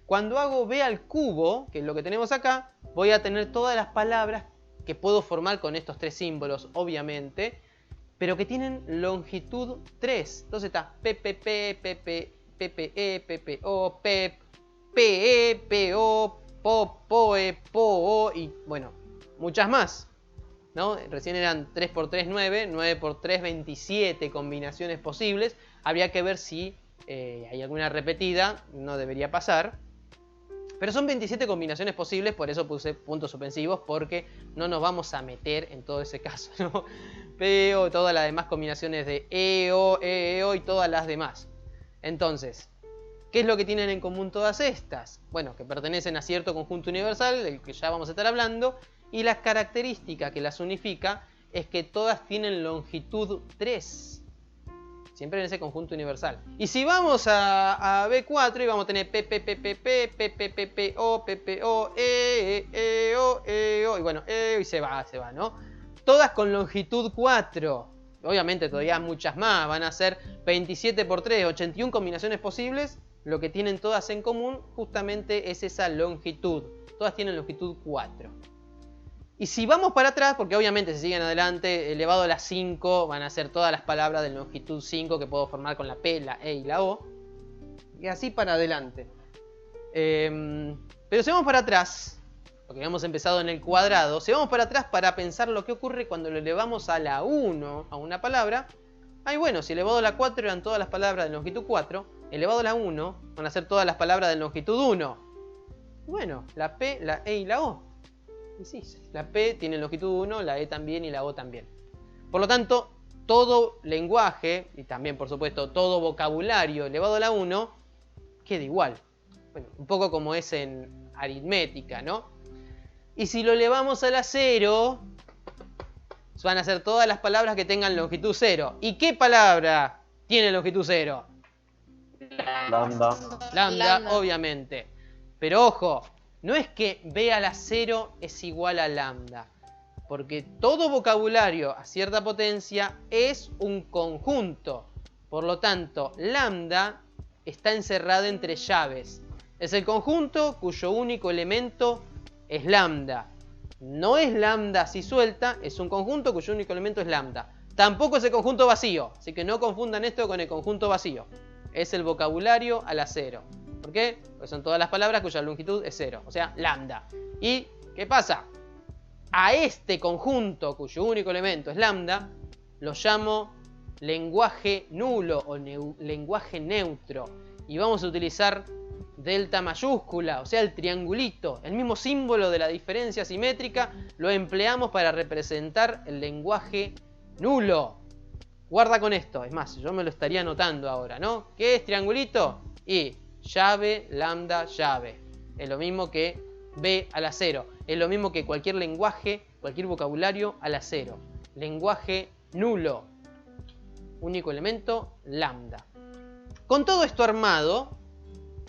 cuando hago b al cubo, que es lo que tenemos acá, voy a tener todas las palabras que puedo formar con estos tres símbolos, obviamente, pero que tienen longitud 3. Entonces está PPP, PP, PPE, PPO, PEP, PE, PO, PO, POE, POO y bueno, muchas más, ¿no? Recién eran 3 por 3, 9, 9 por 3, 27 combinaciones posibles. Habría que ver si hay alguna repetida, no debería pasar. Pero son 27 combinaciones posibles, por eso puse puntos suspensivos, porque no nos vamos a meter en todo ese caso, ¿no? PO, todas las demás combinaciones de EO, EO y todas las demás. Entonces, ¿qué es lo que tienen en común todas estas? Bueno, que pertenecen a cierto conjunto universal, del que ya vamos a estar hablando, y la característica que las unifica es que todas tienen longitud 3. Siempre en ese conjunto universal. Y si vamos a B4 y vamos a tener PPPPP, PPPPO, PPO, EO, EO, y bueno, EO y se va, ¿no? Todas con longitud 4. Obviamente todavía muchas más, van a ser 27 por 3, 81 combinaciones posibles. Lo que tienen todas en común justamente es esa longitud. Todas tienen longitud 4. Y si vamos para atrás, porque obviamente si siguen adelante, elevado a la 5, van a ser todas las palabras de longitud 5 que puedo formar con la P, la E y la O. Y así para adelante. Pero si vamos para atrás, porque hemos empezado en el cuadrado, si vamos para atrás para pensar lo que ocurre cuando lo elevamos a la 1 a una palabra, bueno, si elevado a la 4 eran todas las palabras de longitud 4, elevado a la 1 van a ser todas las palabras de longitud 1. Bueno, la P, la E y la O. Y sí, la P tiene longitud 1, la E también y la O también. Por lo tanto, todo lenguaje, y también por supuesto todo vocabulario elevado a la 1, queda igual. Bueno, un poco como es en aritmética, ¿no? Y si lo elevamos a la 0, van a ser todas las palabras que tengan longitud 0. ¿Y qué palabra tiene longitud 0? Lambda. Lambda, obviamente. Pero ojo, no es que b a la 0 es igual a lambda, porque todo vocabulario a cierta potencia es un conjunto. Por lo tanto, lambda está encerrada entre llaves. Es el conjunto cuyo único elemento es lambda. No es lambda así suelta, es un conjunto cuyo único elemento es lambda. Tampoco es el conjunto vacío, así que no confundan esto con el conjunto vacío. Es el vocabulario a la 0. ¿Por qué? Porque son todas las palabras cuya longitud es 0, o sea, lambda. Y ¿Qué pasa? A este conjunto, cuyo único elemento es lambda, lo llamo lenguaje nulo o lenguaje neutro. Y vamos a utilizar delta mayúscula, o sea, el triangulito, el mismo símbolo de la diferencia simétrica, lo empleamos para representar el lenguaje nulo. Guarda con esto, es más, yo me lo estaría anotando ahora, ¿no? ¿Qué es triangulito? Y llave, lambda, llave. Es lo mismo que b a la 0. Es lo mismo que cualquier lenguaje, cualquier vocabulario a la 0. Lenguaje nulo. Único elemento, lambda. Con todo esto armado,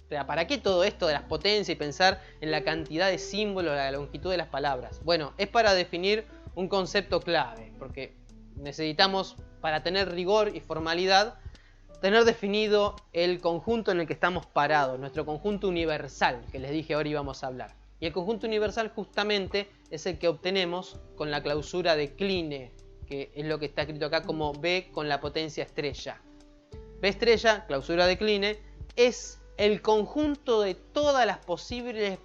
o sea, ¿para qué todo esto de las potencias y pensar en la cantidad de símbolos, la longitud de las palabras? Bueno, es para definir un concepto clave, porque necesitamos, para tener rigor y formalidad, tener definido el conjunto en el que estamos parados, nuestro conjunto universal, que les dije ahora íbamos a hablar. Y el conjunto universal justamente es el que obtenemos con la clausura de Kleene, que es lo que está escrito acá como B con la potencia estrella. B estrella, clausura de Kleene, es el conjunto de todas las posibles...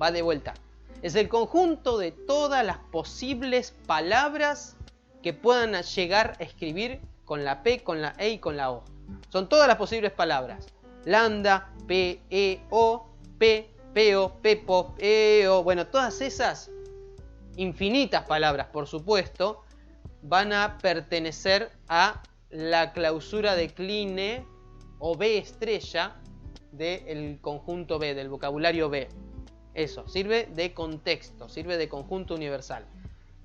va de vuelta. Es el conjunto de todas las posibles palabras que puedan llegar a escribir con la P, con la E y con la O. Son todas las posibles palabras. Lambda, P, E, O, P, Peo, Pepo, Eo. Bueno, todas esas infinitas palabras, por supuesto, van a pertenecer a la clausura de Kleene o B estrella del conjunto B, del vocabulario B. Eso, sirve de contexto, sirve de conjunto universal.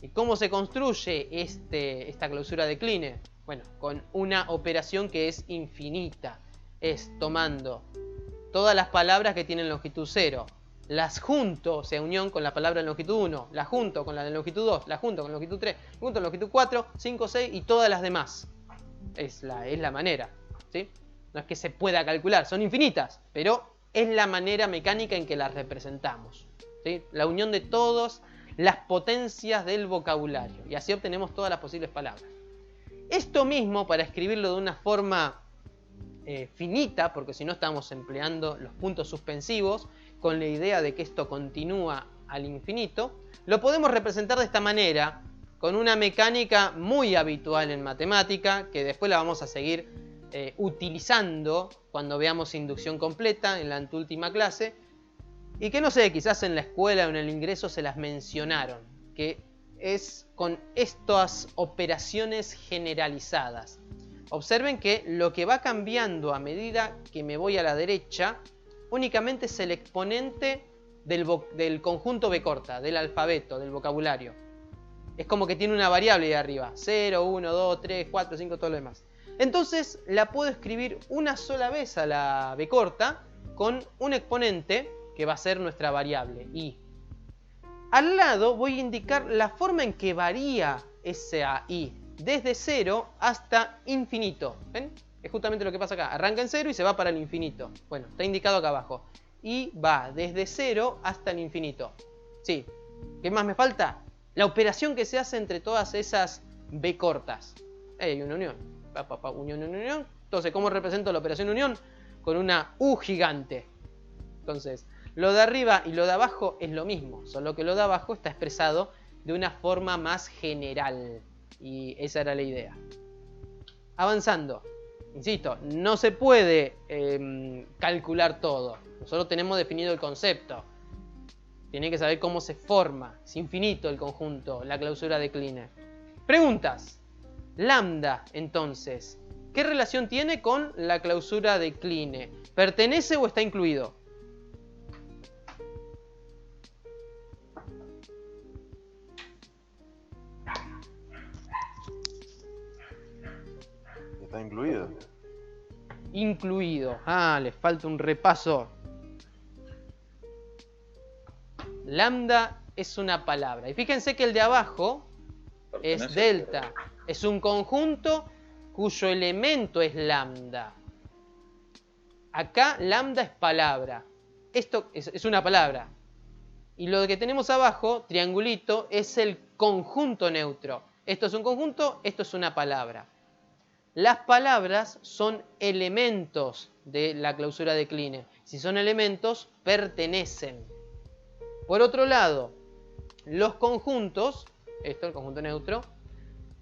¿Y cómo se construye esta clausura de Kleene? Bueno, con una operación que es infinita. Es tomando todas las palabras que tienen longitud 0, las junto, o sea, unión con la palabra de longitud 1, las junto con la de longitud 2, las junto con longitud 3, junto con longitud 4, 5, 6 y todas las demás. Es la manera, ¿sí? No es que se pueda calcular, son infinitas, pero es la manera mecánica en que las representamos, ¿sí? La unión de todas las potencias del vocabulario, y así obtenemos todas las posibles palabras. Esto mismo, para escribirlo de una forma finita, porque si no estamos empleando los puntos suspensivos, con la idea de que esto continúa al infinito, lo podemos representar de esta manera, con una mecánica muy habitual en matemática, que después la vamos a seguir utilizando cuando veamos inducción completa en la anteúltima clase, y que no sé, quizás en la escuela o en el ingreso se las mencionaron, que es con estas operaciones generalizadas. Observen que lo que va cambiando a medida que me voy a la derecha únicamente es el exponente del conjunto B corta, del alfabeto, del vocabulario. Es como que tiene una variable ahí arriba, 0, 1, 2, 3, 4, 5, todo lo demás. Entonces la puedo escribir una sola vez a la B corta con un exponente que va a ser nuestra variable i. Al lado voy a indicar la forma en que varía esa i, desde 0 hasta infinito. ¿Ven? Es justamente lo que pasa acá. Arranca en 0 y se va para el infinito. Bueno, está indicado acá abajo. Y va desde 0 hasta el infinito. Sí. ¿Qué más me falta? La operación que se hace entre todas esas B cortas. Hay una unión. Unión, unión, unión. Entonces, ¿cómo represento la operación unión? Con una U gigante. Entonces, lo de arriba y lo de abajo es lo mismo. Solo que lo de abajo está expresado de una forma más general. Y esa era la idea. Avanzando. Insisto, no se puede calcular todo. Nosotros tenemos definido el concepto. Tienen que saber cómo se forma. Es infinito el conjunto, la clausura de Kleene. Preguntas. Lambda, entonces, ¿qué relación tiene con la clausura de Kleene? ¿Pertenece o está incluido? Está incluido. Incluido. Ah, les falta un repaso. Lambda es una palabra. Y fíjense que el de abajo es delta. Es un conjunto cuyo elemento es lambda. Acá lambda es palabra. Esto es una palabra. Y lo que tenemos abajo, triangulito, es el conjunto neutro. Esto es un conjunto, esto es una palabra. Las palabras son elementos de la clausura de Kleene. Si son elementos, pertenecen. Por otro lado, los conjuntos, esto, el conjunto neutro,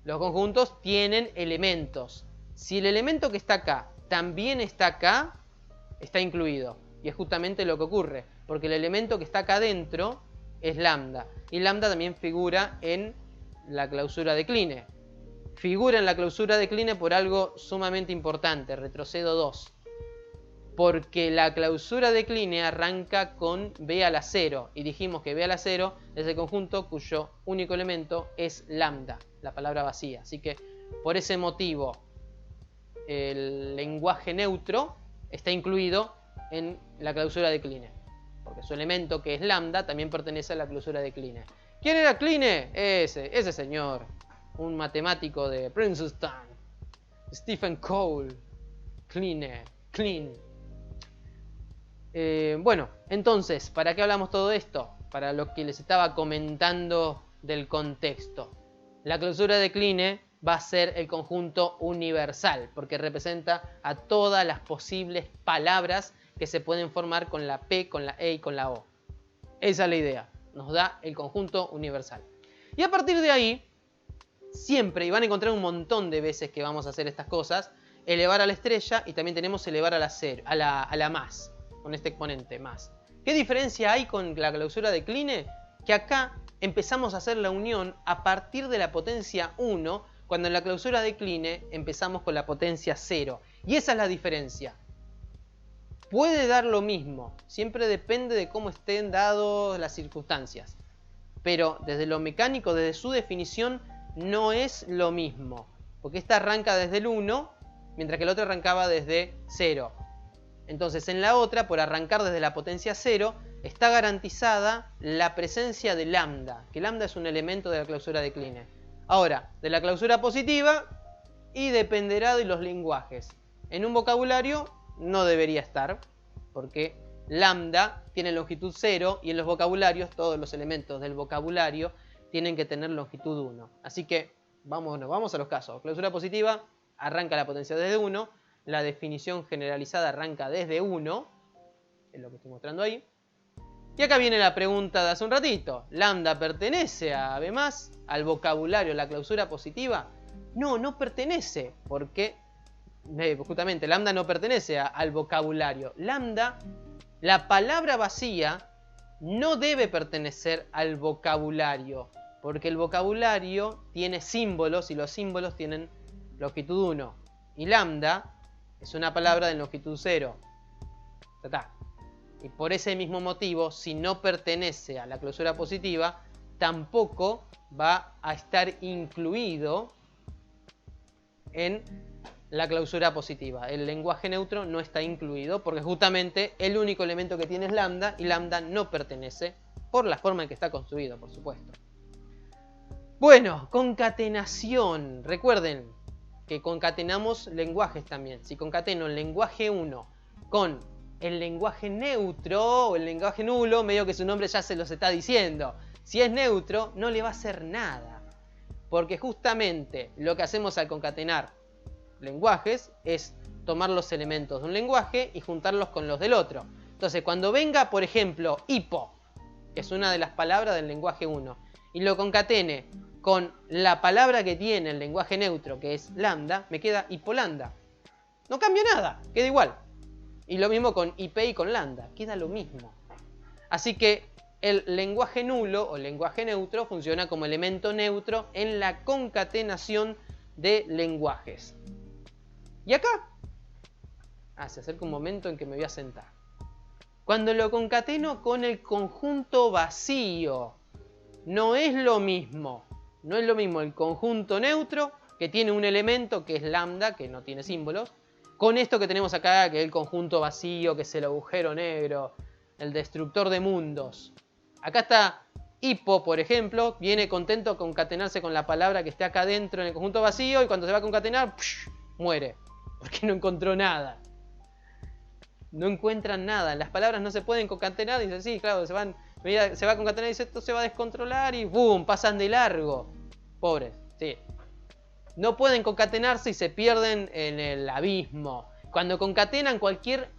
los conjuntos tienen elementos. Si el elemento que está acá también está acá, está incluido. Y es justamente lo que ocurre, porque el elemento que está acá adentro es lambda. Y lambda también figura en la clausura de Kleene. Figura en la clausura de Kleene por algo sumamente importante, retrocedo 2. Porque la clausura de Kleene arranca con B a la 0. Y dijimos que B a la 0 es el conjunto cuyo único elemento es lambda, la palabra vacía. Así que por ese motivo el lenguaje neutro está incluido en la clausura de Kleene. Porque su elemento, que es lambda, también pertenece a la clausura de Kleene. ¿Quién era Kleene? Ese señor. Un matemático de Princeton. Stephen Cole. Kleene. Bueno, entonces, ¿para qué hablamos todo esto? Para lo que les estaba comentando del contexto. La clausura de Kleene va a ser el conjunto universal, porque representa a todas las posibles palabras que se pueden formar con la P, con la E y con la O. Esa es la idea. Nos da el conjunto universal. Y a partir de ahí, siempre, y van a encontrar un montón de veces que vamos a hacer estas cosas, elevar a la estrella y también tenemos elevar a la cero, a la más, con este exponente más. ¿Qué diferencia hay con la clausura de Kleene? Que acá empezamos a hacer la unión a partir de la potencia 1, cuando en la clausura de Kleene empezamos con la potencia 0. Y esa es la diferencia. Puede dar lo mismo, siempre depende de cómo estén dadas las circunstancias. Pero desde lo mecánico, desde su definición, no es lo mismo. Porque esta arranca desde el 1, mientras que la otra arrancaba desde 0. Entonces en la otra, por arrancar desde la potencia 0, está garantizada la presencia de lambda. Que lambda es un elemento de la clausura de Kleene. Ahora, de la clausura positiva, y dependerá de los lenguajes. En un vocabulario no debería estar, porque lambda tiene longitud 0 y en los vocabularios todos los elementos del vocabulario tienen que tener longitud 1. Así que vamos a los casos. Clausura positiva arranca la potencia desde 1, la definición generalizada arranca desde 1, es lo que estoy mostrando ahí. Y acá viene la pregunta de hace un ratito. ¿Lambda pertenece a B+, al vocabulario, la clausura positiva? No, no pertenece, porque justamente lambda no pertenece al vocabulario. Lambda, la palabra vacía, no debe pertenecer al vocabulario, porque el vocabulario tiene símbolos y los símbolos tienen longitud 1. Y lambda es una palabra de longitud 0. Ya está. Y por ese mismo motivo, si no pertenece a la clausura positiva, tampoco va a estar incluido en la clausura positiva. El lenguaje neutro no está incluido porque justamente el único elemento que tiene es lambda y lambda no pertenece por la forma en que está construido, por supuesto. Bueno, concatenación. Recuerden que concatenamos lenguajes también. Si concateno el lenguaje 1 con el lenguaje neutro o el lenguaje nulo, medio que su nombre ya se los está diciendo. Si es neutro, no le va a hacer nada. Porque justamente lo que hacemos al concatenar lenguajes es tomar los elementos de un lenguaje y juntarlos con los del otro. Entonces, cuando venga, por ejemplo, hipo, que es una de las palabras del lenguaje 1, y lo concatene con la palabra que tiene el lenguaje neutro, que es lambda, me queda hipolambda. No cambia nada, queda igual. Y lo mismo con IP y con lambda, queda lo mismo. Así que el lenguaje nulo o lenguaje neutro funciona como elemento neutro en la concatenación de lenguajes. Y acá, se acerca un momento en que me voy a sentar. Cuando lo concateno con el conjunto vacío, no es lo mismo. No es lo mismo el conjunto neutro, que tiene un elemento que es lambda, que no tiene símbolos, con esto que tenemos acá, que es el conjunto vacío, que es el agujero negro, el destructor de mundos. Acá está hipo, por ejemplo, viene contento a concatenarse con la palabra que esté acá dentro en el conjunto vacío, y cuando se va a concatenar, muere, porque no encontró nada. No encuentran nada, las palabras no se pueden concatenar, dicen, sí, claro, se va a concatenar y dice, esto se va a descontrolar y ¡boom! Pasan de largo. Pobres, sí. No pueden concatenarse y se pierden en el abismo. Cuando concatenan cualquier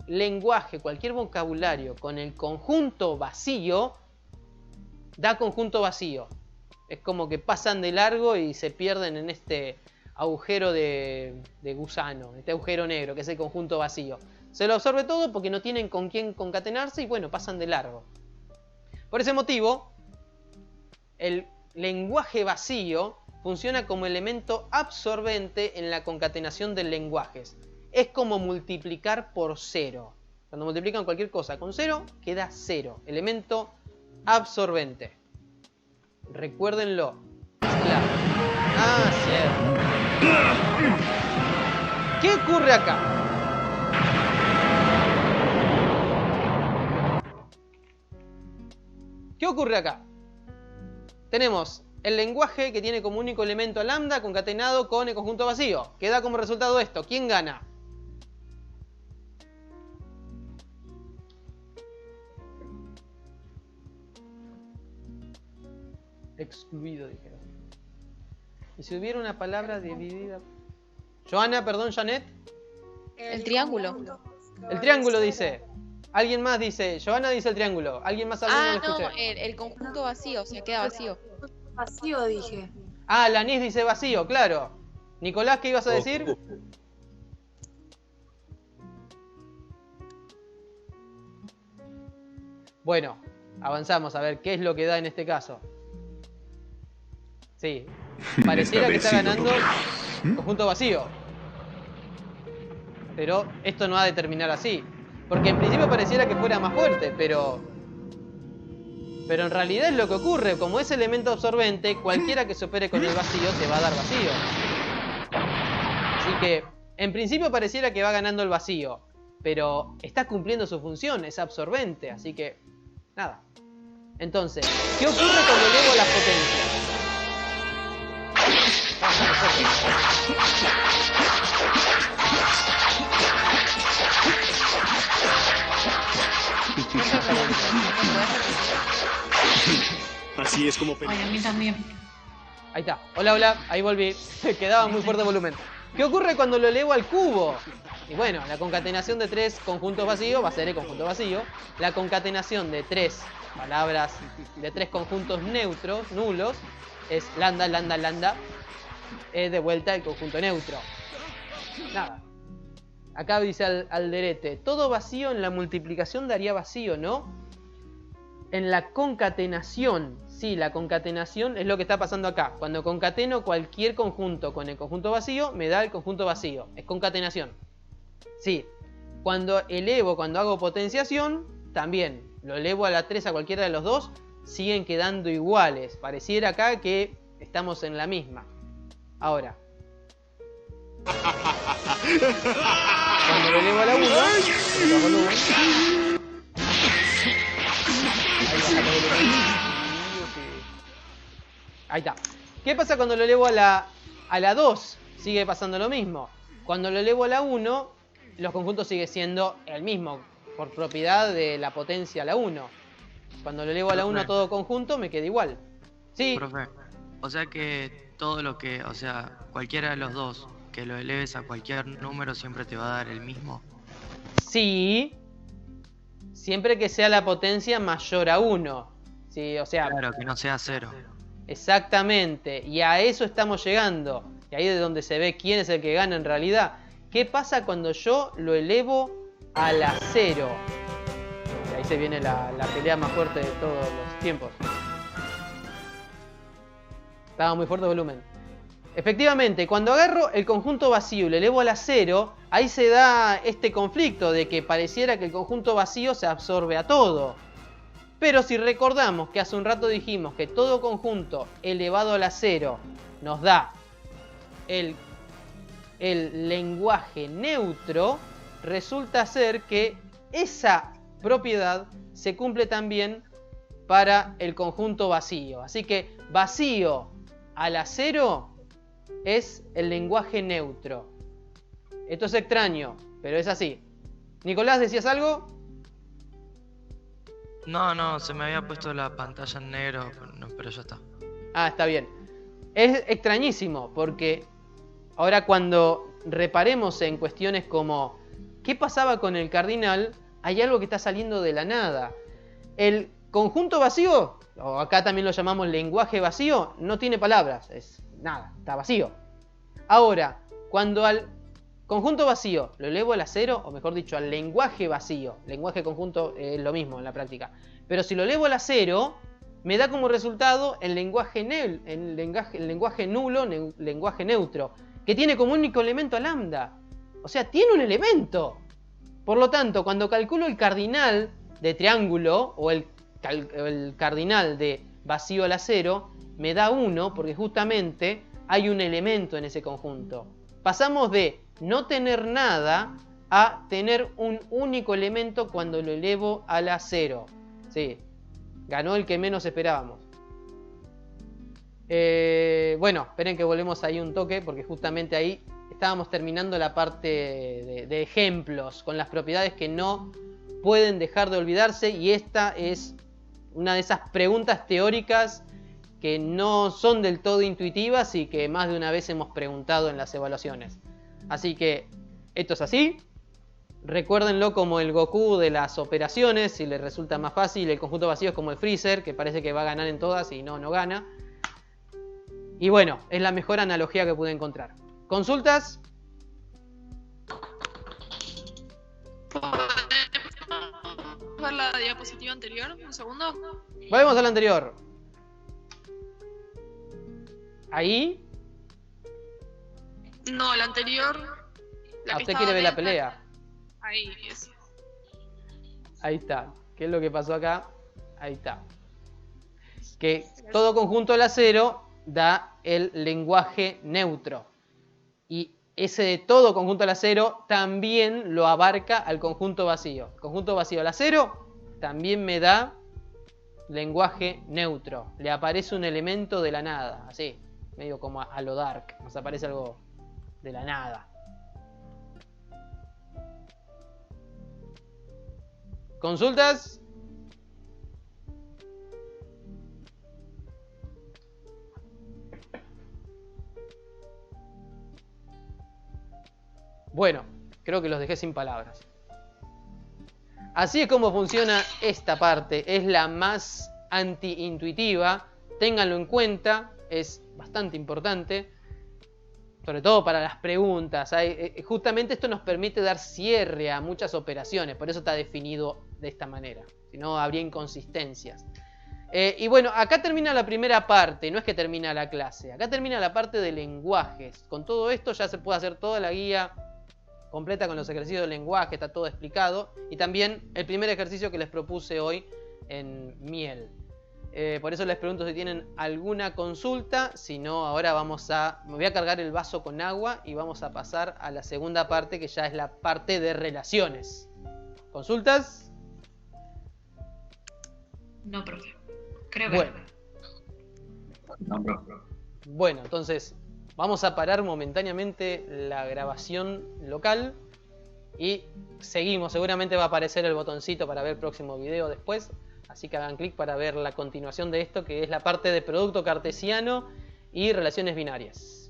lenguaje, cualquier vocabulario con el conjunto vacío, da conjunto vacío. Es como que pasan de largo y se pierden en este agujero de gusano, este agujero negro que es el conjunto vacío. Se lo absorbe todo porque no tienen con quién concatenarse y bueno, pasan de largo. Por ese motivo, el lenguaje vacío funciona como elemento absorbente en la concatenación de lenguajes. Es como multiplicar por cero. Cuando multiplican cualquier cosa con cero, queda cero. Elemento absorbente. Recuérdenlo. Es clave. Ah, cierto. ¿Qué ocurre acá? ¿Qué ocurre acá? Tenemos el lenguaje que tiene como único elemento a lambda concatenado con el conjunto vacío. ¿Qué da como resultado esto? ¿Quién gana? Excluido, dijeron. ¿Y si hubiera una palabra dividida? Joana, perdón, Janet. El triángulo. El triángulo dice. Alguien más dice. Joana dice el triángulo. ¿Alguien más? Ah, Lo no, escuché. el conjunto vacío, o sea, queda vacío. Vacío dije. Ah, Lanis dice vacío, claro. Nicolás, ¿qué ibas a decir? Bueno, avanzamos a ver qué es lo que da en este caso. Sí, pareciera que está ganando conjunto vacío. Pero esto no va a determinar así. Porque en principio pareciera que fuera más fuerte, pero en realidad es lo que ocurre. Como es elemento absorbente, cualquiera que se opere con el vacío te va a dar vacío. Así que, en principio pareciera que va ganando el vacío. Pero está cumpliendo su función, es absorbente. Así que, nada. Entonces, ¿qué ocurre cuando elevo las potencias? Así es como Ay, a mí también. Ahí está. Hola, hola. Ahí volví. Quedaba muy fuerte el volumen. ¿Qué ocurre cuando lo elevo al cubo? Y bueno, la concatenación de 3 conjuntos vacíos va a ser el conjunto vacío. La concatenación de 3 palabras, de 3 conjuntos neutros, nulos, es lambda, lambda, lambda. Es de vuelta el conjunto neutro. Nada. Acá dice Alderete, todo vacío en la multiplicación daría vacío, ¿no? En la concatenación, sí, la concatenación es lo que está pasando acá. Cuando concateno cualquier conjunto con el conjunto vacío, me da el conjunto vacío. Es concatenación. Sí. Cuando hago potenciación, también lo elevo a la 3 a cualquiera de los dos, siguen quedando iguales. Pareciera acá que estamos en la misma. Ahora. Cuando lo elevo a la 1, ahí está. ¿Qué pasa cuando lo elevo a la 2? Sigue pasando lo mismo. Cuando lo elevo a la 1, los conjuntos siguen siendo el mismo, por propiedad de la potencia a la 1. Cuando lo elevo a la 1 todo conjunto, me queda igual. Sí. Profe, o sea que todo lo que, o sea, cualquiera de los dos que lo eleves a cualquier número siempre te va a dar el mismo. Sí, siempre que sea la potencia mayor a 1. Sí, o sea, claro, que no sea 0. Exactamente, y a eso estamos llegando. Y ahí es donde se ve quién es el que gana en realidad. ¿Qué pasa cuando yo lo elevo a la 0? Y ahí se viene la pelea más fuerte de todos los tiempos. Estaba muy fuerte el volumen. Efectivamente, cuando agarro el conjunto vacío y lo elevo a la 0, ahí se da este conflicto de que pareciera que el conjunto vacío se absorbe a todo. Pero si recordamos que hace un rato dijimos que todo conjunto elevado a la 0 nos da el lenguaje neutro, resulta ser que esa propiedad se cumple también para el conjunto vacío. Así que vacío a la 0 es el lenguaje neutro. Esto es extraño, pero es así. Nicolás, ¿decías algo? No, se me había puesto la pantalla en negro, pero ya está. Ah, está bien. Es extrañísimo, porque ahora cuando reparemos en cuestiones como ¿qué pasaba con el cardinal? Hay algo que está saliendo de la nada. El conjunto vacío o acá también lo llamamos lenguaje vacío, no tiene palabras, es nada, está vacío. Ahora, cuando al conjunto vacío lo elevo a la cero, o mejor dicho, al lenguaje vacío, lenguaje conjunto es lo mismo en la práctica, pero si lo elevo a la cero, me da como resultado el lenguaje nulo, lenguaje neutro, que tiene como único elemento a lambda. O sea, tiene un elemento. Por lo tanto, cuando calculo el cardinal de triángulo o el cardinal de vacío a la cero, me da 1 porque justamente hay un elemento en ese conjunto. Pasamos de no tener nada a tener un único elemento cuando lo elevo a la cero. Sí, ganó el que menos esperábamos. Bueno, esperen que volvemos ahí un toque porque justamente ahí estábamos terminando la parte de ejemplos con las propiedades que no pueden dejar de olvidarse, y esta es una de esas preguntas teóricas que no son del todo intuitivas y que más de una vez hemos preguntado en las evaluaciones. Así que esto es así. Recuérdenlo como el Goku de las operaciones, si les resulta más fácil. El conjunto vacío es como el Freezer, que parece que va a ganar en todas y no gana. Y bueno, es la mejor analogía que pude encontrar. ¿Consultas? ¿Podemos ver la diapositiva anterior? Un segundo. Volvemos a la anterior. Ahí. No, la anterior. La que Usted estaba quiere ver la dentro. pelea. Ahí es. Ahí está. ¿Qué es lo que pasó acá? Ahí está. Que todo conjunto a la cero da el lenguaje neutro. Y ese de todo conjunto a la cero también lo abarca al conjunto vacío. El conjunto vacío a la cero también me da lenguaje neutro. Le aparece un elemento de la nada. Así, medio como a lo Dark. Nos aparece algo de la nada. ¿Consultas? Bueno, creo que los dejé sin palabras. Así es como funciona esta parte. Es la más anti-intuitiva. Ténganlo en cuenta. Es bastante importante. Sobre todo para las preguntas. Justamente esto nos permite dar cierre a muchas operaciones. Por eso está definido de esta manera. Si no, habría inconsistencias. Y bueno, acá termina la primera parte. No es que termina la clase. Acá termina la parte de lenguajes. Con todo esto ya se puede hacer toda la guía completa con los ejercicios de lenguaje. Está todo explicado. Y también el primer ejercicio que les propuse hoy en Miel. Por eso les pregunto si tienen alguna consulta. Si no, ahora me voy a cargar el vaso con agua y vamos a pasar a la segunda parte, que ya es la parte de relaciones. ¿Consultas? No, profe. Creo que Bueno. No, profe. Bueno, entonces vamos a parar momentáneamente la grabación local y seguimos. Seguramente va a aparecer el botoncito para ver el próximo video después. Así que hagan clic para ver la continuación de esto, que es la parte de producto cartesiano y relaciones binarias.